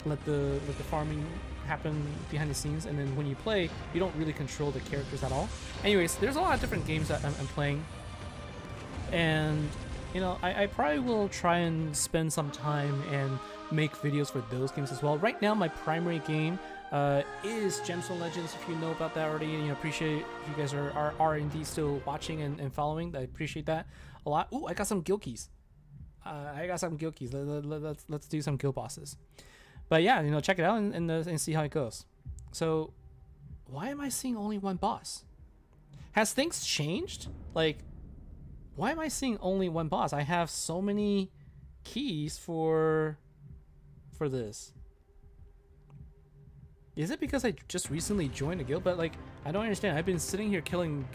Speaker 1: let the farming happen behind the scenes, and then when you play, you don't really control the characters at all. Anyways, there's a lot of different games that I'm playing, and you know, I probably will try and spend some time and make videos for those games as well. Right now, my primary game is Gemstone Legends. If you know about that already, and you know, appreciate if you guys are indeed still watching and following. I appreciate that a lot. Ooh, I got some guild keys. Let's do some guild bosses. But yeah, you know, check it out and see how it goes. So, why am I seeing only one boss? Has things changed? Like, why am I seeing only one boss? I have so many keys for this. Is it because I just recently joined a guild? But like, I don't understand. I've been sitting here killing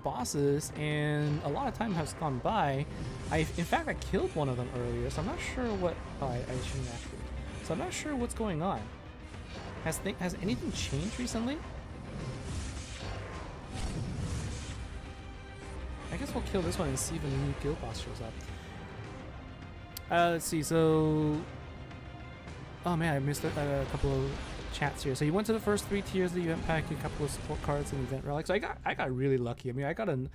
Speaker 1: bosses, and a lot of time has gone by. In fact, I killed one of them earlier, so I'm not sure what. Oh, I shouldn't actually. So I'm not sure what's going on. Has anything changed recently? I guess we'll kill this one and see if a new guild boss shows up. Let's see. So, oh man, I missed a couple of chats here. So you went to the first 3 tiers of the event pack, a couple of support cards and event relics. So I got really lucky. I mean, I got an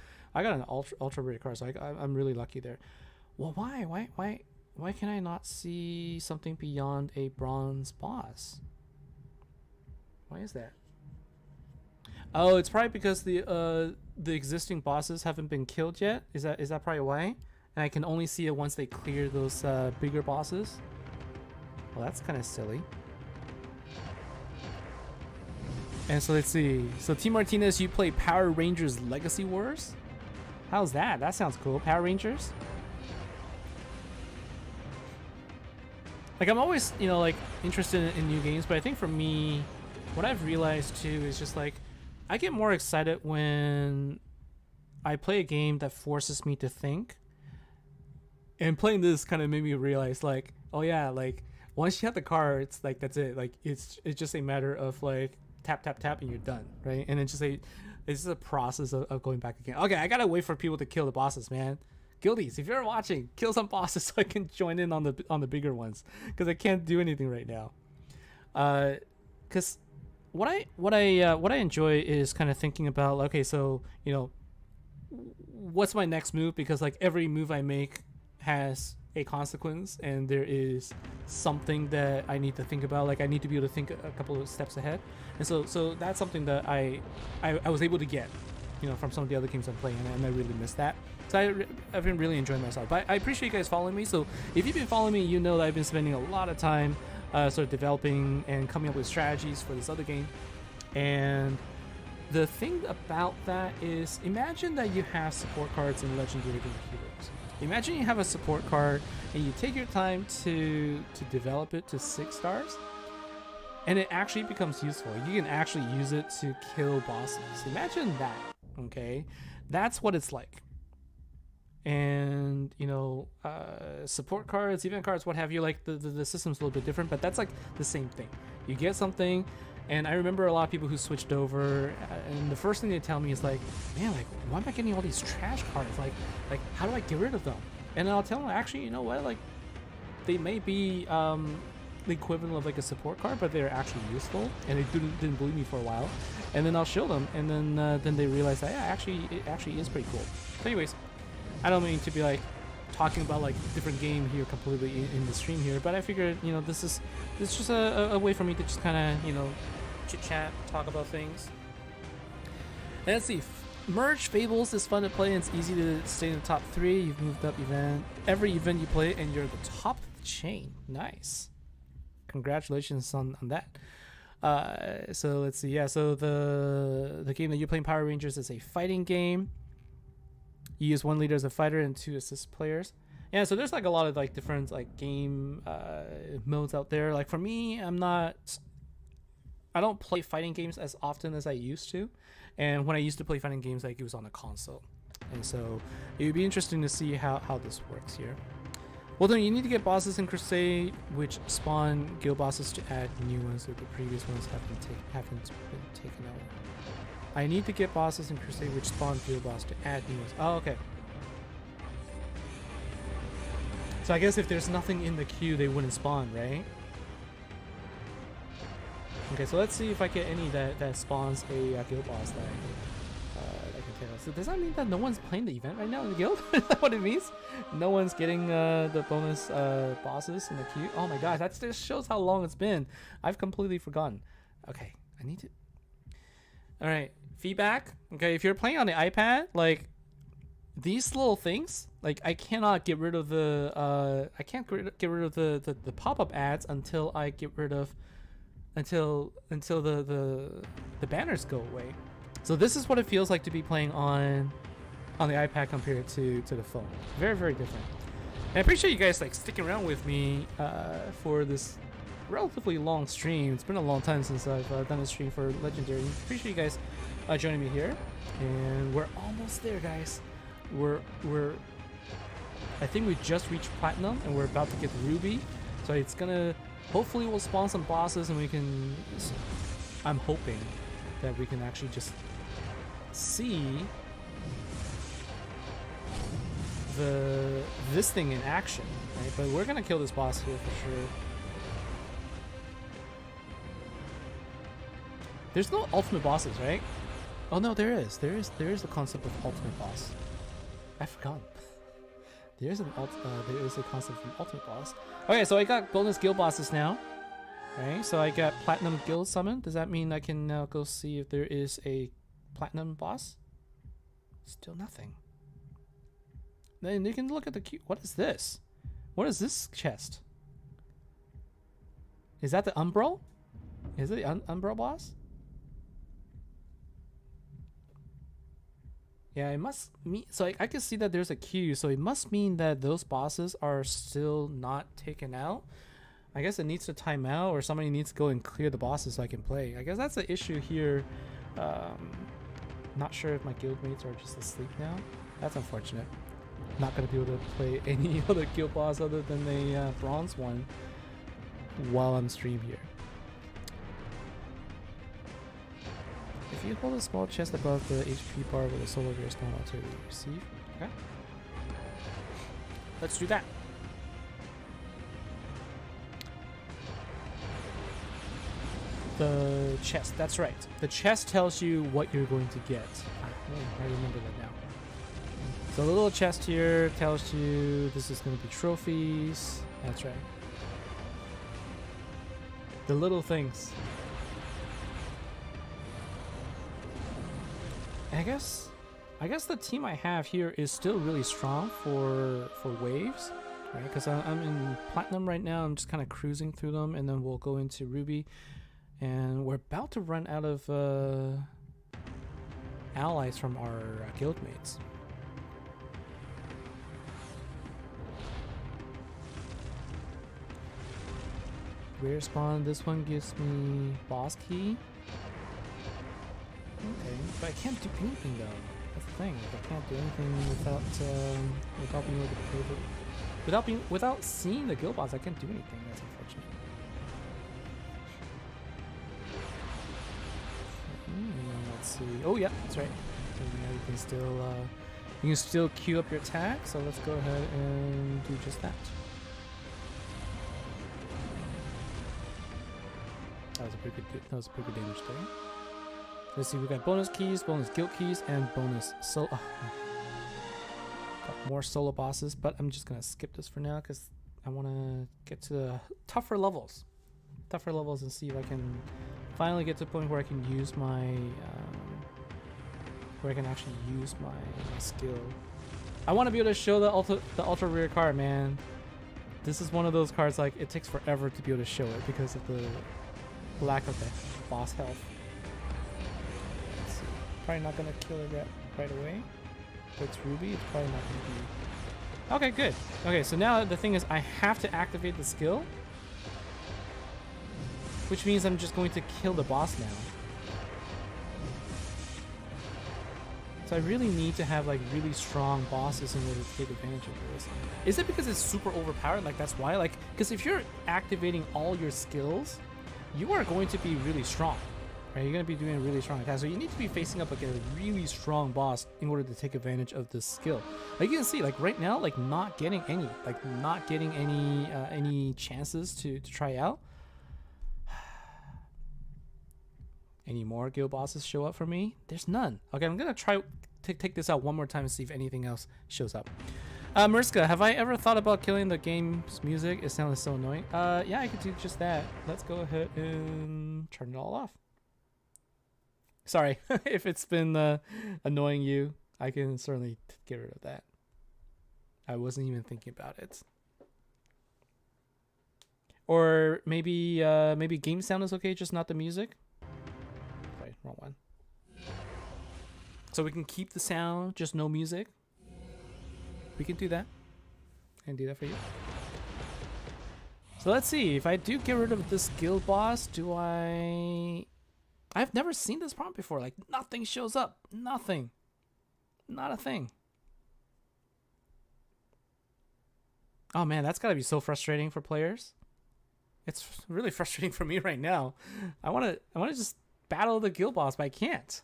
Speaker 1: ultra rare card, so I'm really lucky there. Well, why can I not see something beyond a bronze boss? Why is that? Oh, it's probably because the existing bosses haven't been killed yet. Is that probably why? And I can only see it once they clear those bigger bosses. Well, that's kind of silly. And so let's see. So Team Martinez, you play Power Rangers Legacy Wars? How's that? That sounds cool. Power Rangers? Like, I'm always, you know, like, interested in new games, but I think for me, what I've realized too is just like, I get more excited when I play a game that forces me to think. And playing this kind of made me realize, like, oh yeah, like, once you have the card, it's like, that's it. Like, it's just a matter of like tap tap tap and you're done, right? And it's just a process of going back again. Okay, I gotta wait for people to kill the bosses, man. Guildies, if you're watching, kill some bosses so I can join in on the bigger ones, because I can't do anything right now. Because what I enjoy is kind of thinking about, okay, so, you know, what's my next move? Because like every move I make has a consequence, and there is something that I need to think about. Like, I need to be able to think a couple of steps ahead, and so that's something that I was able to get, you know, from some of the other games I'm playing, and I really miss that. So I've been really enjoying myself. But I appreciate you guys following me. So if you've been following me, you know that I've been spending a lot of time sort of developing and coming up with strategies for this other game. And the thing about that is, imagine that you have support cards in Legendary Game Heroes. Imagine you have a support card and you take your time to develop it to 6 stars, and it actually becomes useful. You can actually use it to kill bosses. Imagine that, okay? That's what it's like. And, you know, support cards, event cards, what have you, like the system's a little bit different, but that's like the same thing. You get something, and I remember a lot of people who switched over, and the first thing they tell me is like, man, like, why am I getting all these trash cards? Like how do I get rid of them? And I'll tell them, actually, you know what, like, they may be the equivalent of like a support card, but they're actually useful, and they didn't believe me for a while. And then I'll show them, and then they realize that, yeah, it actually is pretty cool. So anyways, I don't mean to be like talking about like different game here completely in the stream here, but I figured, you know, this is just a way for me to just kind of, you know, chit chat, talk about things. And let's see, Merge Fables is fun to play, and it's easy to stay in the top 3. You've moved up every event you play, and you're the top of the chain. Nice, congratulations on that. So let's see, yeah. So the game that you're playing, Power Rangers, is a fighting game. You use 1 leader as a fighter and 2 assist players. Yeah, so there's like a lot of like different like game modes out there. Like for me, I don't play fighting games as often as I used to. And when I used to play fighting games, like, it was on a console. And so it would be interesting to see how this works here. Well, then you need to get bosses in Crusade, which spawn guild bosses to add new ones if the previous ones haven't been taken out. I need to get bosses in Crusade which spawn guild boss to add new ones. Oh, okay. So I guess if there's nothing in the queue, they wouldn't spawn, right? Okay, so let's see if I get any that spawns a guild boss that I can take out. So does that mean that no one's playing the event right now in the guild? Is that what it means? No one's getting the bonus bosses in the queue? Oh my gosh, that just shows how long it's been. I've completely forgotten. Okay, I need to... Alright, feedback. Okay, if you're playing on the iPad, like, these little things, like, I cannot get rid of the the pop-up ads until I get rid of until the banners go away. So this is what it feels like to be playing on the iPad compared to the phone. Very, very different. And I appreciate you guys like sticking around with me for this relatively long stream. It's been a long time since I've done a stream for Legendary. Appreciate you guys joining me here, and we're almost there, guys. I think we just reached Platinum, and we're about to get Ruby. So it's gonna, hopefully we'll spawn some bosses, and we can, I'm hoping that we can actually just see this thing in action, right? But we're gonna kill this boss here for sure. There's no ultimate bosses, right? Oh no, there is. There is the concept of ultimate boss. I forgot. There is a concept of an ultimate boss. Okay, so I got bonus guild bosses now. Right, so I got platinum guild summon. Does that mean I can now go see if there is a platinum boss? Still nothing. Then you can look at the queue. What is this? What is this chest? Is that the Umbral? Is it the Umbral boss? Yeah, it must mean, so I can see that there's a queue, so it must mean that those bosses are still not taken out. I guess it needs to time out, or somebody needs to go and clear the bosses so I can play. I guess that's the issue here. Not sure if my guildmates are just asleep now. That's unfortunate. Not gonna be able to play any other guild boss other than the bronze one while I'm stream here. If you hold a small chest above the HP bar with a solar gear stone to receive. Okay. Let's do that. The chest, that's right. The chest tells you what you're going to get. I remember that now. So the little chest here tells you this is going to be trophies. That's right. The little things. I guess the team I have here is still really strong for waves, right? Because I'm in platinum right now. I'm just kind of cruising through them, and then we'll go into ruby, and we're about to run out of allies from our guildmates. Rare spawn. This one gives me boss key. Okay, but I can't do anything though. That's the thing. I can't do anything without being able to play without seeing the guild boss. I can't do anything. That's unfortunate. Let's see. Oh yeah, that's right. So now you can still queue up your attack. So let's go ahead and do just that. That was a pretty good damage there. Let's see, we got bonus keys, bonus guild keys, and bonus solo. Got more solo bosses, but I'm just gonna skip this for now because I want to get to the tougher levels, and see if I can finally get to the point where I can use my, actually use my skill. I want to be able to show the ultra rare card, man. This is one of those cards like it takes forever to be able to show it because of the lack of the boss health. Probably not gonna kill it right away. But it's ruby, it's probably not gonna be. Okay, good. Okay, so now the thing is I have to activate the skill, which means I'm just going to kill the boss now. So I really need to have like really strong bosses in order to take advantage of this. Is it because it's super overpowered? Like that's why? Like, because if you're activating all your skills, you are going to be really strong. Right, you're going to be doing a really strong attack, so you need to be facing up like a really strong boss in order to take advantage of this skill. Like you can see, like right now, like not getting any chances to try out. Any more guild bosses show up for me? There's none. Okay, I'm gonna try to take this out one more time and see if anything else shows up. Murska, have I ever thought about killing the game's music? It sounds so annoying. Yeah, I could do just that. Let's go ahead and turn it all off. Sorry if it's been annoying you. I can certainly get rid of that. I wasn't even thinking about it. Or maybe game sound is okay, just not the music. Sorry, wrong one. So we can keep the sound, just no music. We can do that. And do that for you. So let's see. If I do get rid of this guild boss, do I... I've never seen this prompt before. Like, nothing shows up. Nothing. Not a thing. Oh man, that's gotta be so frustrating for players. It's really frustrating for me right now. I wanna just battle the guild boss, but I can't.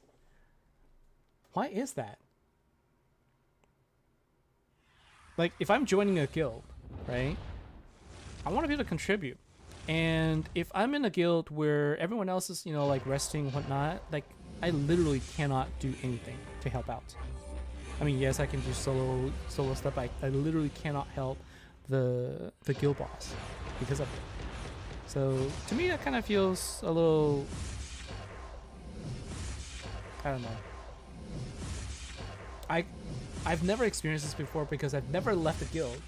Speaker 1: Why is that? Like, if I'm joining a guild, right? I want to be able to contribute. And if I'm in a guild where everyone else is, you know, like resting and whatnot, like I literally cannot do anything to help out. I mean, yes, I can do solo stuff, but I literally cannot help the guild boss because of it. So to me, that kind of feels a little, I don't know. I've never experienced this before because I've never left a guild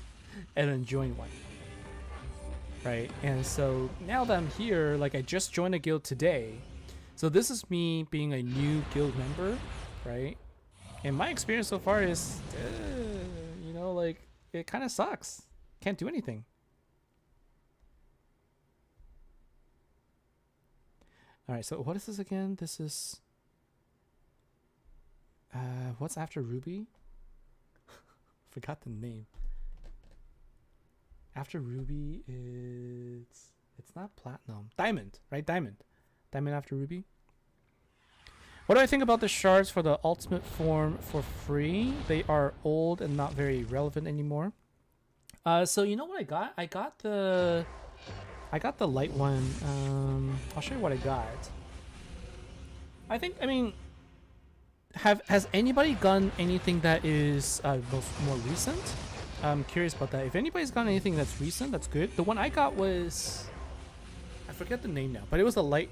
Speaker 1: and then joined one. Right, and so now that I'm here, like I just joined a guild today, so this is me being a new guild member, right? And my experience so far is, you know, like it kind of sucks. Can't do anything. All right, so what is this again? This is what's after Ruby? Forgot the name. After Ruby, it's not platinum. Diamond, right? Diamond after Ruby. What do I think about the shards for the ultimate form for free? They are old and not very relevant anymore. So you know what I got? I got the light one. I'll show you what I got. I mean, has anybody gotten anything that is more recent? I'm curious about that. If anybody's got anything that's recent, that's good. The one I got was, I forget the name now, but it was a light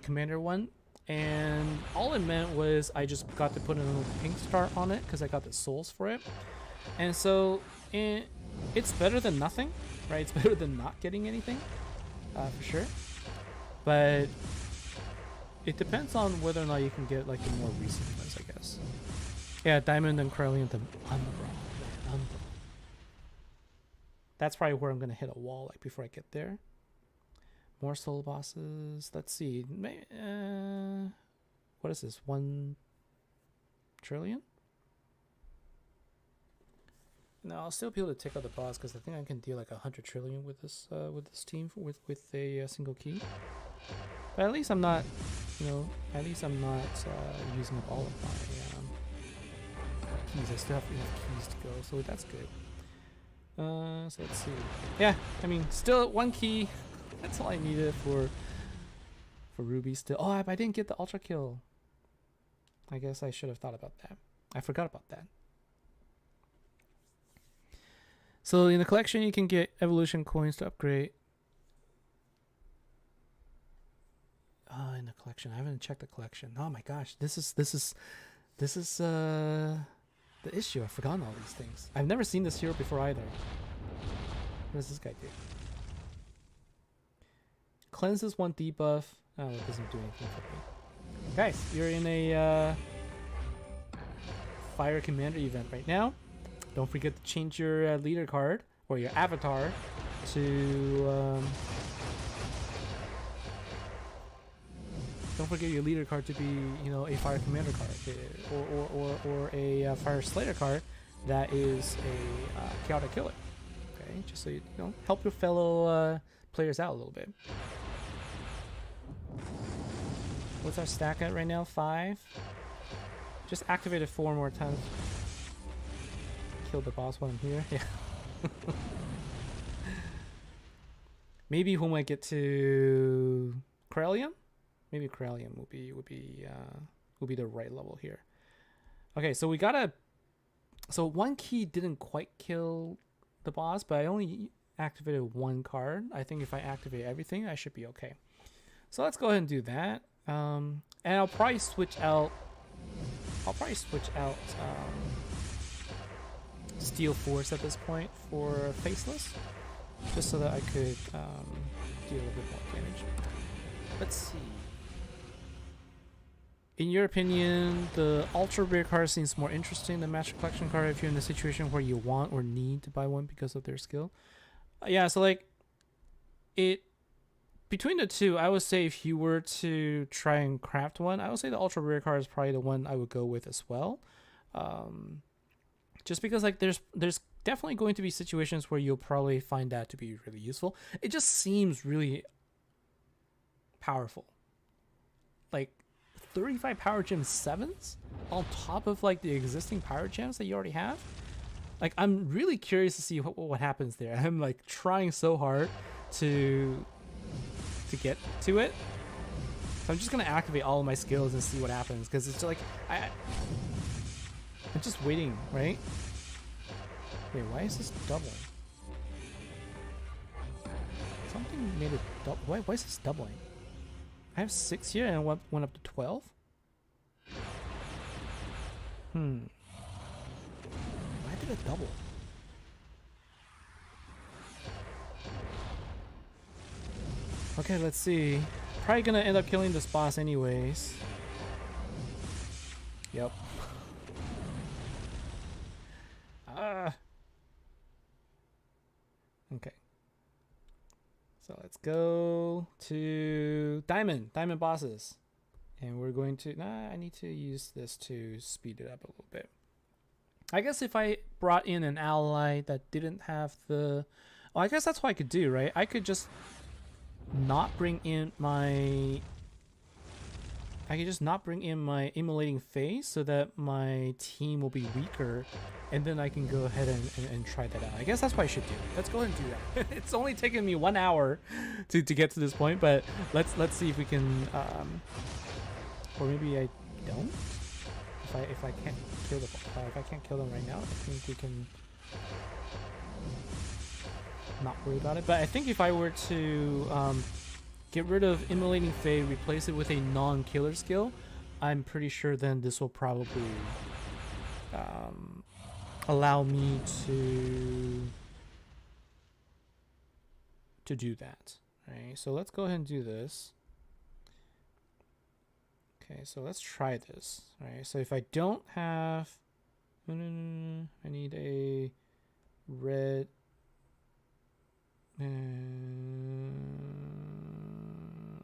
Speaker 1: commander one, and all it meant was I just got to put a little pink star on it because I got the souls for it, and so it's better than nothing, right? It's better than not getting anything, for sure. But it depends on whether or not you can get like the more recent ones, I guess. Yeah, diamond and corellium. That's probably where I'm gonna hit a wall like before I get there. More soul bosses. Let's see. What is this? 1 trillion? No, I'll still be able to take out the boss because I think I can deal like 100 trillion with this team with a single key. But at least I'm not, you know, using up all of my keys. I still have enough keys to go, so that's good. So let's see. Yeah, I mean, still at 1 key. That's all I needed for Ruby still. Oh, I didn't get the ultra kill. I guess I should have thought about that. I forgot about that. So in the collection, you can get evolution coins to upgrade. In the collection, I haven't checked the collection. Oh my gosh, this is the issue. I've forgotten all these things. I've never seen this hero before either. What does this guy do? Cleanses 1 debuff. Oh, it doesn't do anything for me. Guys, you're in a fire commander event right now. Don't forget to change your leader card or your avatar to don't forget your leader card to be, you know, a fire commander card, or a fire slayer card that is a chaotic killer. Okay, just so you know, help your fellow players out a little bit. What's our stack at right now? 5. Just activate it 4 more times. Kill the boss while I'm here. Yeah. Maybe when I get to corellium. Maybe corellium will be the right level here. Okay, so we gotta. So 1 key didn't quite kill the boss, but I only activated 1 card. I think if I activate everything, I should be okay. So let's go ahead and do that. And I'll probably switch out. Steel Force at this point for Faceless, just so that I could deal a bit more damage. Let's see. In your opinion, the ultra rare card seems more interesting than Master Collection card if you're in a situation where you want or need to buy one because of their skill. Yeah, so like it between the two, I would say if you were to try and craft one, I would say the ultra rare card is probably the one I would go with as well. Just because like there's definitely going to be situations where you'll probably find that to be really useful. It just seems really powerful. Like 35 power gem 7s on top of like the existing power gems that you already have. Like I'm really curious to see what happens there. I'm like trying so hard to to get to it. So I'm just gonna activate all of my skills and see what happens, because it's like I'm just waiting, right? Wait, why is this doubling? Something made it double. Why is this doubling? I have 6 here and I went up to 12? Why did it double? Okay, let's see. Probably gonna end up killing this boss anyways. Yep. Okay. So let's go to diamond bosses. And we're going to, I need to use this to speed it up a little bit. I guess if I brought in an ally that didn't have the, well, I guess that's what I could do, right? I could just not bring in my, immolating phase so that my team will be weaker, and then I can go ahead and try that out. I guess that's what I should do. Let's go ahead and do that. It's only taken me 1 hour to get to this point, but let's see if we can, or maybe I don't. If I can't kill the if I can't kill them right now, I think we can not worry about it. But I think if I were to get rid of immolating fade, replace it with a non-killer skill, I'm pretty sure then this will probably allow me to do that. Right. So let's go ahead and do this. Okay, so let's try this. All right, so if I don't have, I need a red.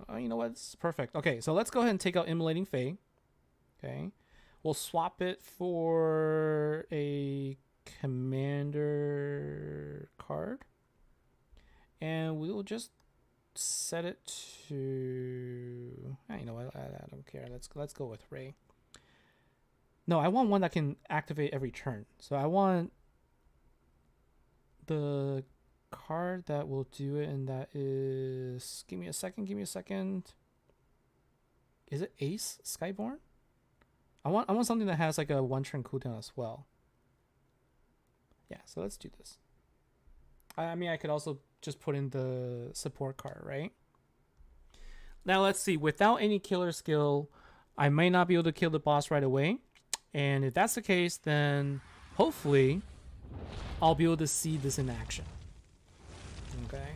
Speaker 1: Oh, you know what? It's perfect. Okay, so let's go ahead and take out Immolating Fey. Okay, we'll swap it for a commander card, and we will just set it to, you know what, I don't care. Let's go with Ray. No, I want one that can activate every turn. So I want the card that will do it, and that is, give me a second. Is it Ace Skyborn? I want something that has like a 1 turn cooldown as well. Yeah, so let's do this. I mean, I could also just put in the support card, right? Now let's see, without any killer skill, I might not be able to kill the boss right away. And if that's the case, then hopefully I'll be able to see this in action. Okay.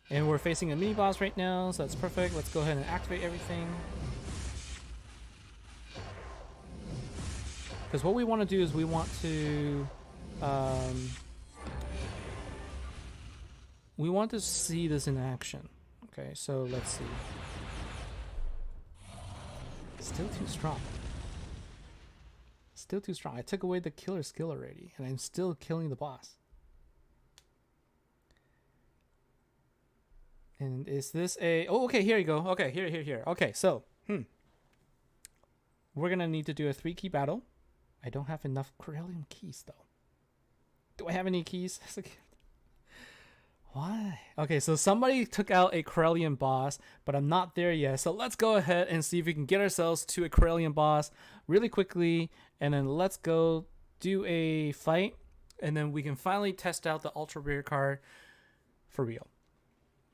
Speaker 1: And we're facing a mini boss right now, so that's perfect. Let's go ahead and activate everything. Because what we want to do is we want to see this in action. Okay, so let's see. Still too strong. Still too strong. I took away the killer skill already, and I'm still killing the boss. And is this a... Oh, okay, here you go. Okay, here. Okay, so, we're gonna need to do a 3-key battle. I don't have enough corellium keys, though. Do I have any keys? Why? Okay, so somebody took out a corellium boss, but I'm not there yet. So let's go ahead and see if we can get ourselves to a corellium boss really quickly, and then let's go do a fight, and then we can finally test out the ultra rare card for real.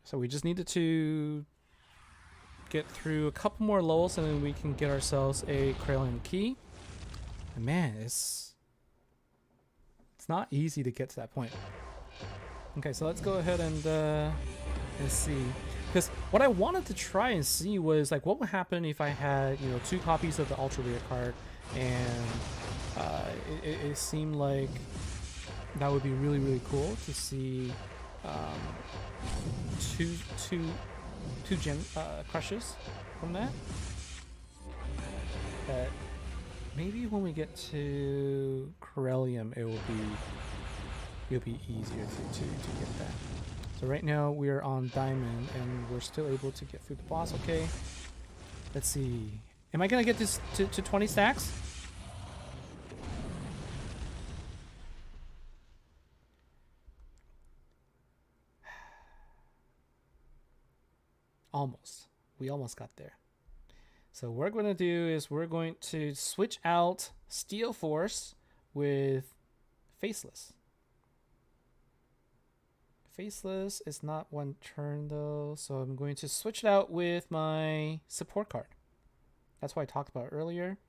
Speaker 1: So we just needed to get through a couple more levels, and then we can get ourselves a corellium key. And man, it's not easy to get to that point. Okay, so let's go ahead and see. Because what I wanted to try and see was like what would happen if I had, 2 copies of the ultra rare card, and it seemed like that would be really, really cool to see two gem crushes from that. But maybe when we get to corellium, it will be easier to get that. So right now we are on diamond, and we're still able to get through the boss. Okay, let's see. Am I gonna get this to 20 stacks? Almost. We almost got there. So what we're going to do is we're going to switch out Steel Force with Faceless. Faceless is not one turn though, so I'm going to switch it out with my support card. That's what I talked about earlier.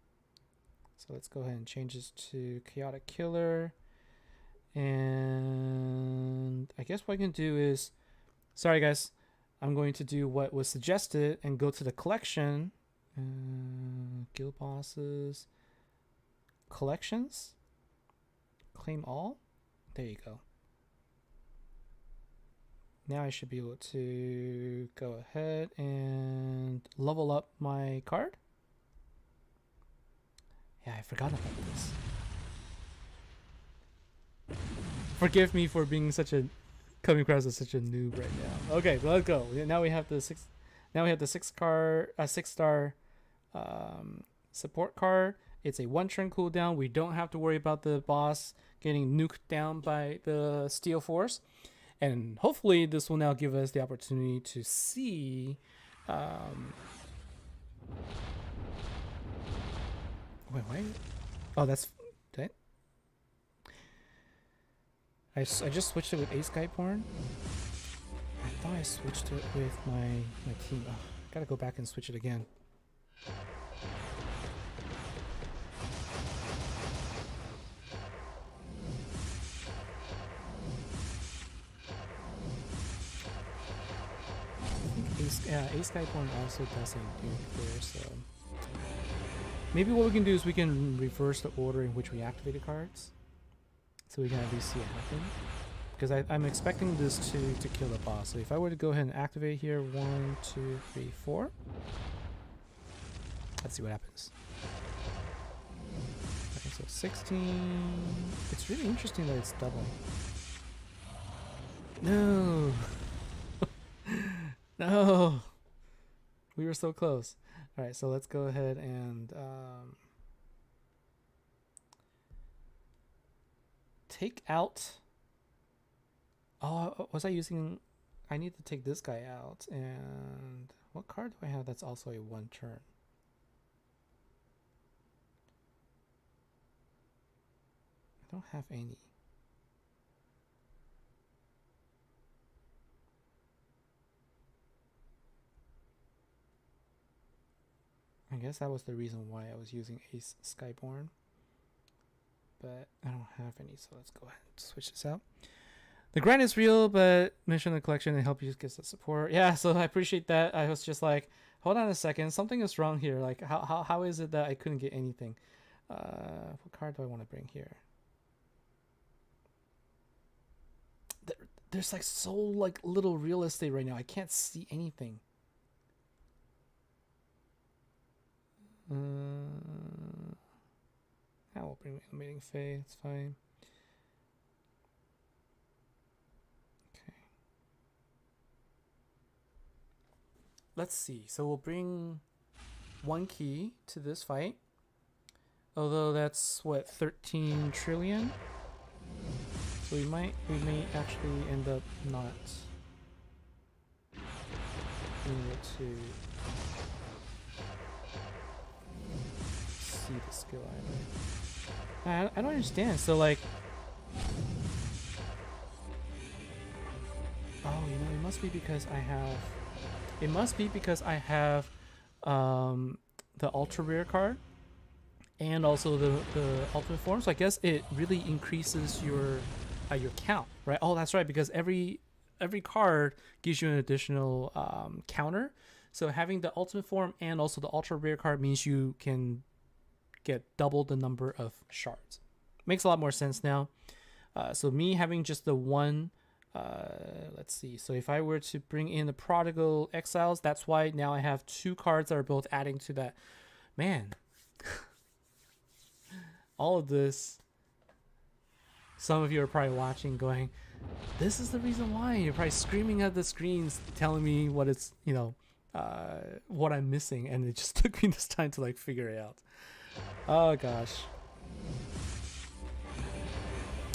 Speaker 1: So let's go ahead and change this to Chaotic Killer. And I guess what I can do is, sorry guys, I'm going to do what was suggested and go to the collection. Guild bosses. Collections. Claim all. There you go. Now I should be able to go ahead and level up my card. Yeah, I forgot about this. Forgive me for being coming across as such a noob right now. Okay, let's go. Now we have the six star support card. It's a 1-turn cooldown. We don't have to worry about the boss getting nuked down by the Steel Force. And hopefully this will now give us the opportunity to see wait. Oh, that's that. I just switched it with Ace Skyborn. I thought I switched it with my team. Oh, gotta go back and switch it again. Ace Skyborn also does a Duke there, so maybe what we can do is we can reverse the order in which we activated cards, so we can at least see it happen. Because I'm expecting this to kill the boss. So if I were to go ahead and activate here, 1, 2, 3, 4. Let's see what happens. Okay, so 16. It's really interesting that it's doubling. No. No, we were so close. All right, so let's go ahead and take out. Oh, was I using? I need to take this guy out. And what card do I have that's also a 1-turn? I don't have any. I guess that was the reason why I was using Ace Skyborn. But I don't have any, so let's go ahead and switch this out. The grind is real, but mention the collection and help you get the support. Yeah, so I appreciate that. I was just like, hold on a second, something is wrong here. Like, how is it that I couldn't get anything? What card do I want to bring here? There's like so like little real estate right now. I can't see anything. I will bring Animating Fae, it's fine. Okay. Let's see. So we'll bring 1 key to this fight. Although that's what, 13 trillion? So we may actually end up not being able to see the skill either. I don't understand. So like, oh, you know, it must be because I have the ultra rare card and also the ultimate form. So I guess it really increases your count, right? Oh, that's right, because every card gives you an additional counter. So having the ultimate form and also the ultra rare card means you can get double the number of shards. Makes a lot more sense now. So me having just the one, let's see. So if I were to bring in the Prodigal Exiles, that's why now I have 2 cards that are both adding to that. Man, all of this. Some of you are probably watching going, this is the reason why. You're probably screaming at the screens telling me what it's, you know, what I'm missing. And it just took me this time to like figure it out. Oh gosh.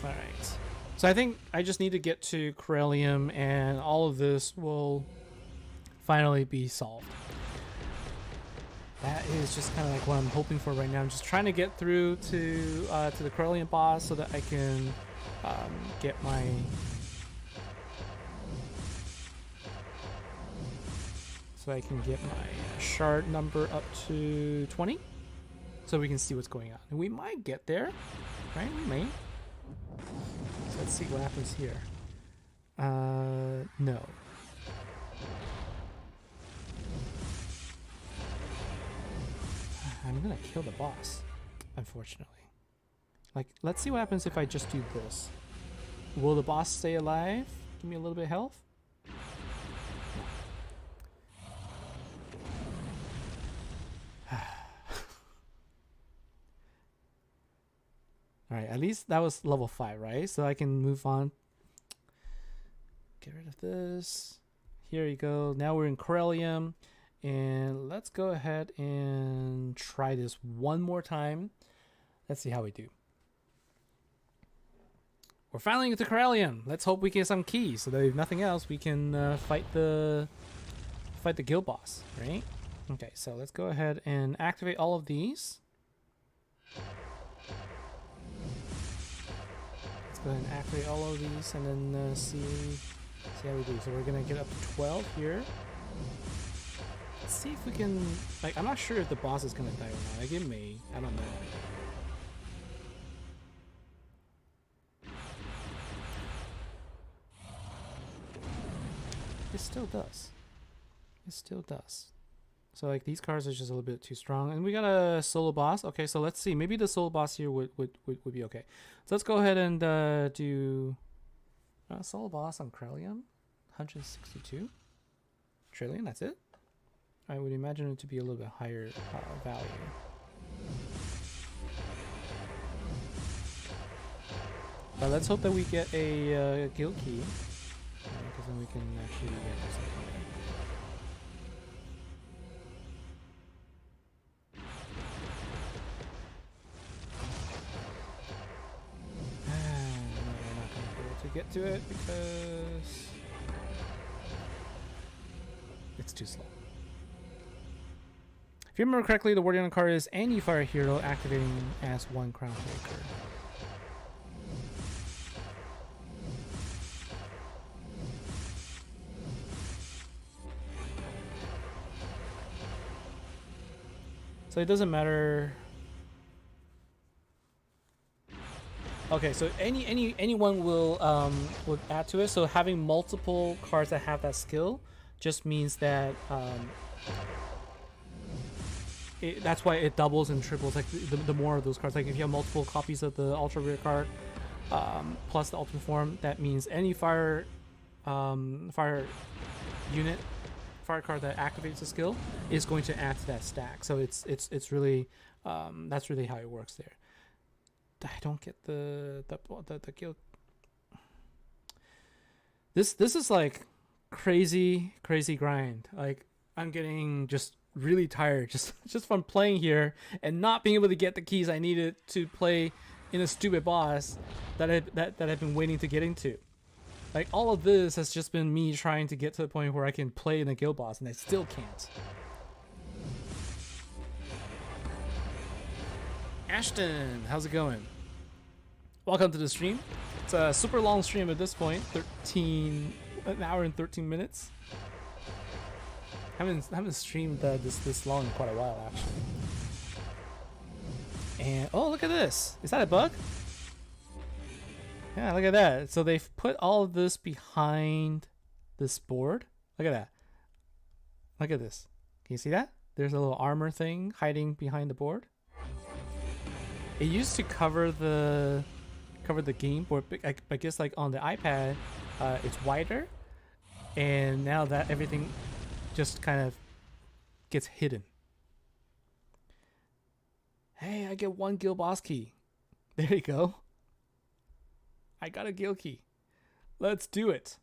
Speaker 1: All right. So I think I just need to get to corellium and all of this will finally be solved. That is just kind of like what I'm hoping for right now. I'm just trying to get through to the corellium boss so that I can get my shard number up to 20, so we can see what's going on. And we might get there, right? We may. So let's see what happens here. No. I'm gonna kill the boss, unfortunately. Like, let's see what happens if I just do this. Will the boss stay alive? Give me a little bit of health? Alright, at least that was level 5, right? So I can move on. Get rid of this. Here you go. Now we're in corellium. And let's go ahead and try this one more time. Let's see how we do. We're finally into corellium. Let's hope we get some keys so that if nothing else, we can fight the guild boss, right? Okay, so let's go ahead and activate all of these. Let's go ahead and activate all of these and then see how we do. So we're gonna get up to 12 here. Let's see if we can, like, I'm not sure if the boss is gonna die or not. Like, it may, I don't know. It still does. It still does. So like these cards are just a little bit too strong. And we got a solo boss. Okay, so let's see. Maybe the solo boss here would be okay. So let's go ahead and do solo boss on corellium. 162 trillion, that's it? I would imagine it to be a little bit higher value. But let's hope that we get a guild key, because then we can actually get something. No, we're not going to be able to get to it because it's too slow. If you remember correctly, the wording on the card is any fire hero activating as one crown breaker. So it doesn't matter. Okay, so anyone will add to it. So having multiple cards that have that skill just means that that's why it doubles and triples. Like the more of those cards, like if you have multiple copies of the ultra rare card plus the ultimate form, that means any fire card that activates a skill is going to add to that stack. So it's really that's really how it works there. I don't get the guild. This is like crazy grind. Like I'm getting just really tired just from playing here and not being able to get the keys I needed to play in a stupid boss that I've been waiting to get into. Like all of this has just been me trying to get to the point where I can play in a guild boss and I still can't. Ashton, how's it going? Welcome to the stream. It's a super long stream at this point, an hour and 13 minutes. Haven't streamed this long in quite a while actually. And oh, look at this! Is that a bug? Yeah, look at that. So they've put all of this behind this board. Look at that. Look at this. Can you see that? There's a little armor thing hiding behind the board. It used to cover the game board, but I guess like on the iPad, it's wider, and now that everything just kind of gets hidden. Hey, I get one guild boss key. There you go. I got a guild key. Let's do it.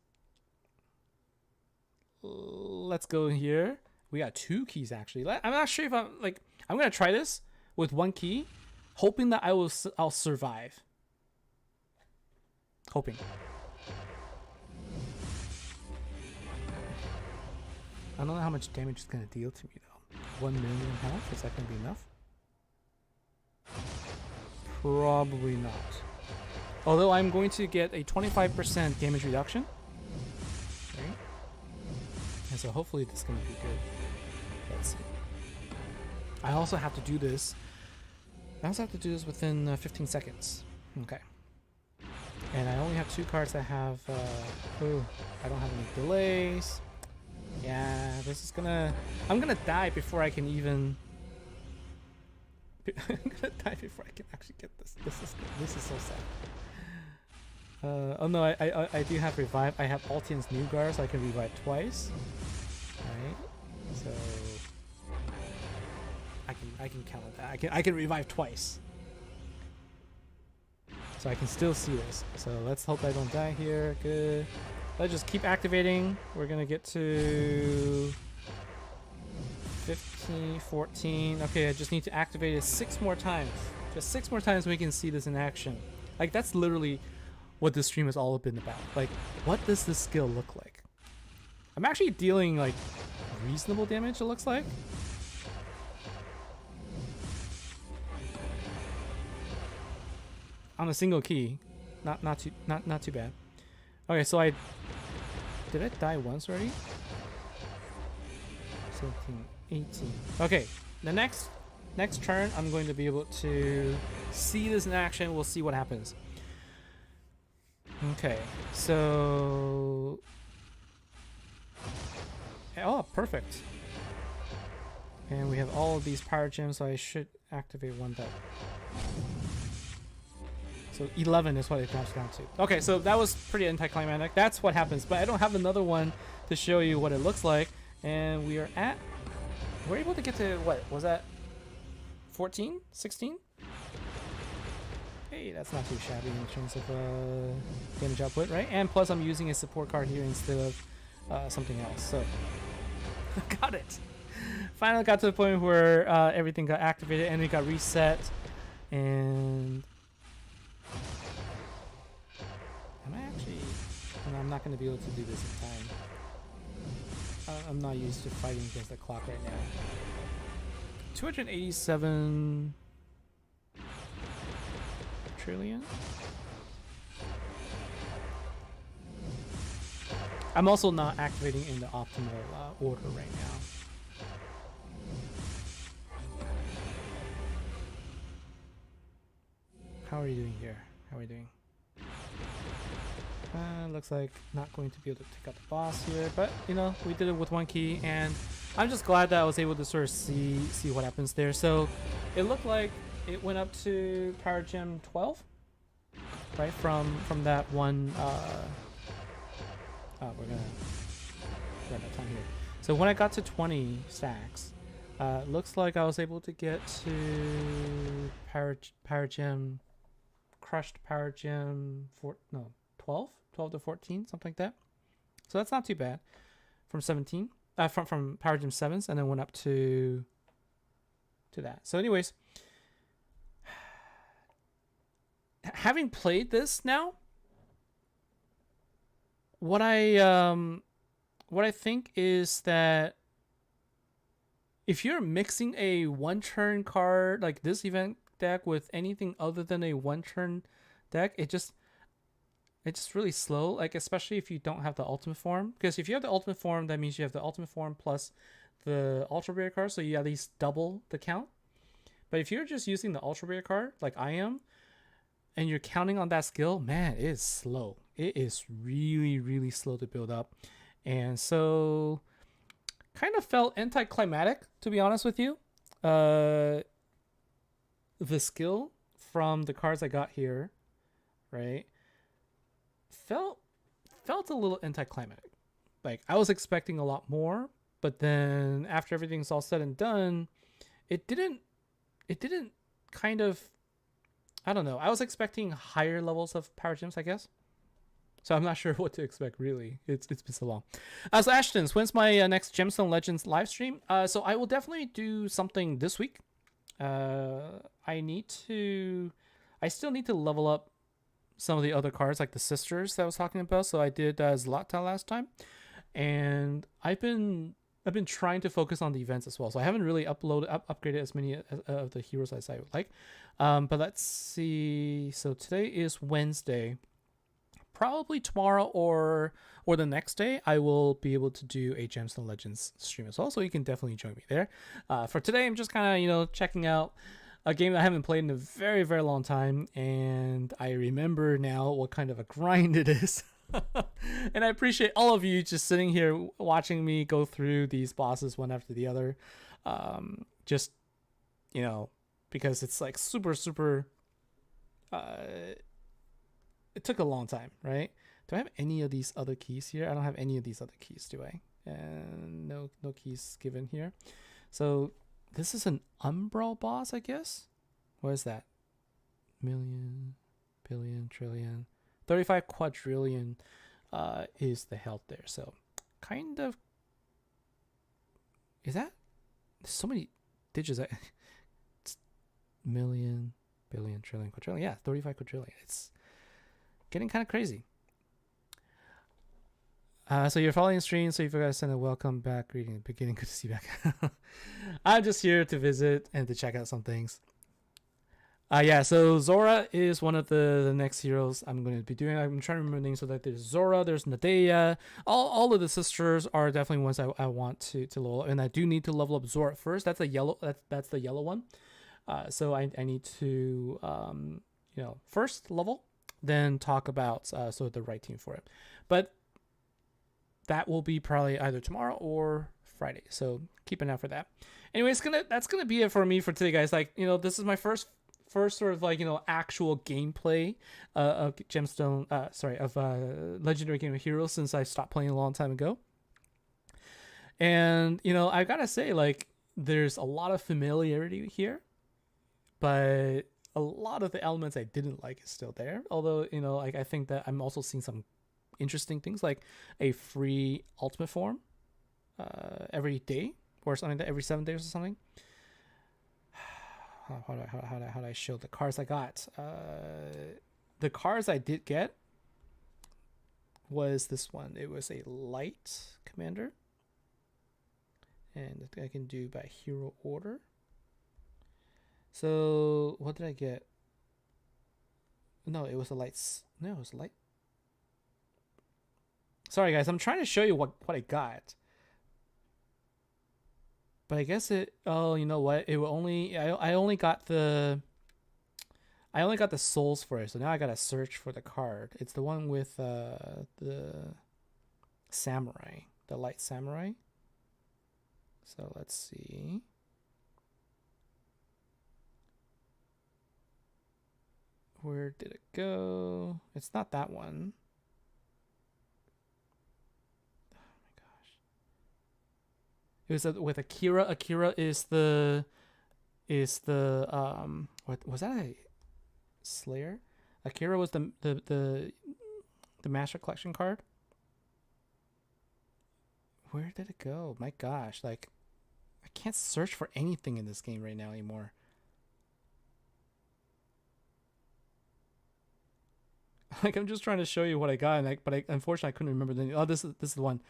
Speaker 1: Let's go here. We got 2 keys actually. I'm not sure if I'm gonna try this with 1 key, hoping that I'll survive. Hoping. I don't know how much damage it's gonna deal to me though. 1 million health, is that gonna be enough? Probably not. Although I'm going to get a 25% damage reduction. Okay. And so hopefully this is gonna be good. Let's see. I also have to do this. I also have to do this within 15 seconds. Okay. And I only have 2 cards that have, ooh, I don't have any delays. Yeah, this is gonna, I'm gonna die before I can even, I'm gonna die before I can actually get this. This is so sad. Oh no, I do have revive. I have Altian's new guard, so I can revive twice. Alright, so I can count that. I can revive twice. So I can still see this. So let's hope I don't die here. Good. Let's just keep activating. We're gonna get to 15, 14. Okay, I just need to activate it 6 more times. Just 6 more times we can see this in action. Like, that's literally what this stream has all been about. Like, what does this skill look like? I'm actually dealing, like, reasonable damage, it looks like. On a single key. Not too bad. Okay, so did I die once already? 17, 18. Okay, the next turn I'm going to be able to see this in action. We'll see what happens. Okay, so oh, perfect. And we have all of these power gems, so I should activate one that. So 11 is what it comes down to. Okay, so that was pretty anticlimactic. That's what happens, but I don't have another one to show you what it looks like. And we're able to get to, what was that? 14? 16? Hey, that's not too shabby in terms of damage output, right? And plus I'm using a support card here instead of something else, so got it. Finally got to the point where everything got activated and it got reset. And am I actually? No, I'm not going to be able to do this in time. I'm not used to fighting against the clock right now. 287 trillion. I'm also not activating in the optimal order right now. How are you doing here? How are we doing? Looks like not going to be able to take out the boss here, but you know, we did it with 1 key, and I'm just glad that I was able to sort of see what happens there. So it looked like it went up to Power Gem 12, right? From that one. Oh, we're gonna run out of time here. So when I got to 20 stacks, looks like I was able to get to Power Gem. Crushed Power Gem 12 to 14, something like that. So that's not too bad. From 17, from Power Gem 7s, and then went up to that. So anyways, having played this now, what I think is that if you're mixing a 1-turn card like this event deck with anything other than a 1-turn deck, it just really slow, like especially if you don't have the ultimate form, because if you have the ultimate form, that means you have the ultimate form plus the ultra rare card, so you at least double the count. But if you're just using the ultra rare card like I am and you're counting on that skill, man, it is slow. It is really slow to build up. And so kind of felt anticlimactic, to be honest with you. The skill from the cards I got here, right, felt a little anticlimactic. Like I was expecting a lot more, but then after everything's all said and done, it didn't kind of, I don't know. I was expecting higher levels of power gems, I guess. So I'm not sure what to expect, really. It's been so long. So Ashton's, when's my next Gemstone Legends live stream? So I will definitely do something this week. I still need to level up some of the other cards, like the sisters that I was talking about. So I did Zlata last time, and I've been I've been trying to focus on the events as well, so I haven't really upgraded as many of the heroes as I would like. But let's see. So today is Wednesday. Probably tomorrow or the next day, I will be able to do a Gemstone Legends stream as well. So you can definitely join me there. For today, I'm just kind of checking out a game that I haven't played in a very, very long time, and I remember now what kind of a grind it is. And I appreciate all of you just sitting here watching me go through these bosses one after the other. Just because it's like super, super. It took a long time, right? Do I have any of these other keys here? I don't have any of these other keys, do I? And no keys given here. So this is an umbral boss, I guess. What is that? Million, billion, trillion, 35 quadrillion is the health there. So kind of, is that? There's so many digits. It's million, billion, trillion, quadrillion. Yeah, 35 quadrillion. It's getting kind of crazy. So you're following the stream, so you forgot to send a welcome back greeting at the beginning. Good to see you back. I'm just here to visit and to check out some things. Yeah, so Zora is one of the next heroes I'm going to be doing. I'm trying to remember names. So that there's Zora, there's Nadeya. All of the sisters are definitely ones I want to level up, and I do need to level up Zora first. That's a yellow. That's the yellow one. So I need to first level, then talk about so the right team for it. But that will be probably either tomorrow or Friday. So keep an eye for that. Anyway, that's gonna be it for me for today, guys. Like, this is my first sort of like, actual gameplay of Gemstone, of Legendary Game of Heroes since I stopped playing a long time ago. And, I gotta say, like, there's a lot of familiarity here, but a lot of the elements I didn't like is still there. Although, like, I think that I'm also seeing some interesting things like a free ultimate form every day or something, that every 7 days or something. How do I show the cards I got? The cards I did get was this one. It was a light commander, and I can do by hero order. So what did I get? No, it was a light. No, it was a light. Sorry guys, I'm trying to show you what I got. But I guess oh, you know what? It will only I only got the souls for it. So now I got to search for the card. It's the one with the samurai, the light samurai. So let's see. Where did it go? It's not that one. It was with Akira. Akira is the what was that, a Slayer? Akira was the Master Collection card. Where did it go? My gosh, like I can't search for anything in this game right now anymore. Like, I'm just trying to show you what I got, and unfortunately I couldn't remember the. Oh, this is the one.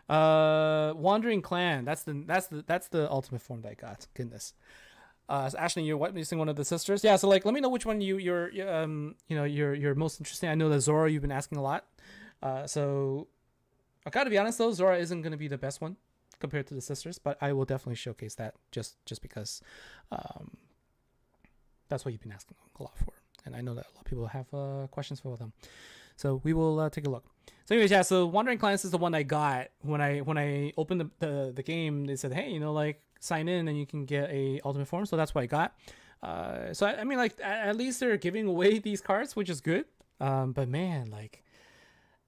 Speaker 1: Wandering Clan. That's the ultimate form that I got. Goodness. So Ashley, you're missing one of the sisters. Yeah. So like, let me know which one you're most interested in. I know that Zora you've been asking a lot. So I gotta be honest though, Zora isn't gonna be the best one compared to the sisters, but I will definitely showcase that just because that's what you've been asking a lot for, and I know that a lot of people have questions for them. So we will take a look. So anyways, yeah, so Wandering Clans is the one I got when I opened the game. They said, hey, like, sign in and you can get a ultimate form. So that's what I got. So I mean, like, at least they're giving away these cards, which is good. But man, like,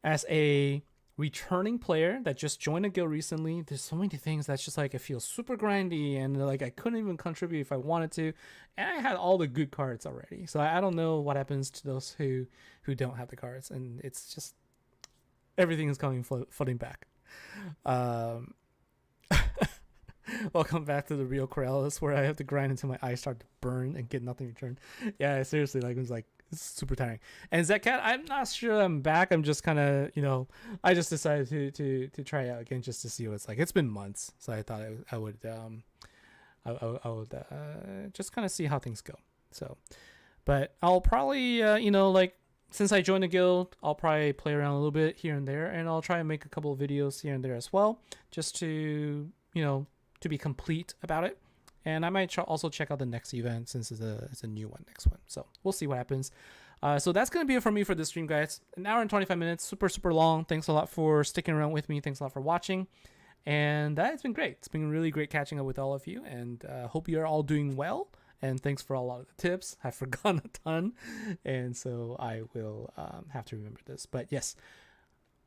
Speaker 1: as a returning player that just joined a guild recently, there's so many things that's just like, it feels super grindy, and like I couldn't even contribute if I wanted to, and I had all the good cards already. So I don't know what happens to those who don't have the cards, and it's just everything is coming flooding back. Welcome back to the real Corellium, where I have to grind until my eyes start to burn and get nothing returned. Yeah, seriously, like, it was like It's super tiring. And Zetcat, I'm not sure I'm back. I'm just kind of, I just decided to try it out again just to see what it's like. It's been months, so I thought I would just kind of see how things go. So, but I'll probably, like since I joined the guild, I'll probably play around a little bit here and there, and I'll try and make a couple of videos here and there as well, just to, to be complete about it. And I might also check out the next event since it's a new one, next one. So we'll see what happens. So that's going to be it for me for this stream, guys. An hour and 25 minutes, super, super long. Thanks a lot for sticking around with me. Thanks a lot for watching. And it's been great. It's been really great catching up with all of you. And hope you're all doing well. And thanks for a lot of the tips. I've forgotten a ton. And so I will have to remember this. But yes,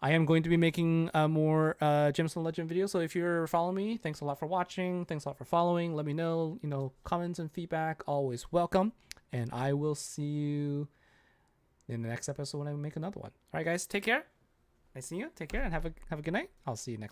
Speaker 1: I am going to be making more Gemstone Legend videos. So if you're following me, thanks a lot for watching. Thanks a lot for following. Let me know, comments and feedback, always welcome. And I will see you in the next episode when I make another one. All right, guys, take care. Nice seeing you. Take care and have a good night. I'll see you next time.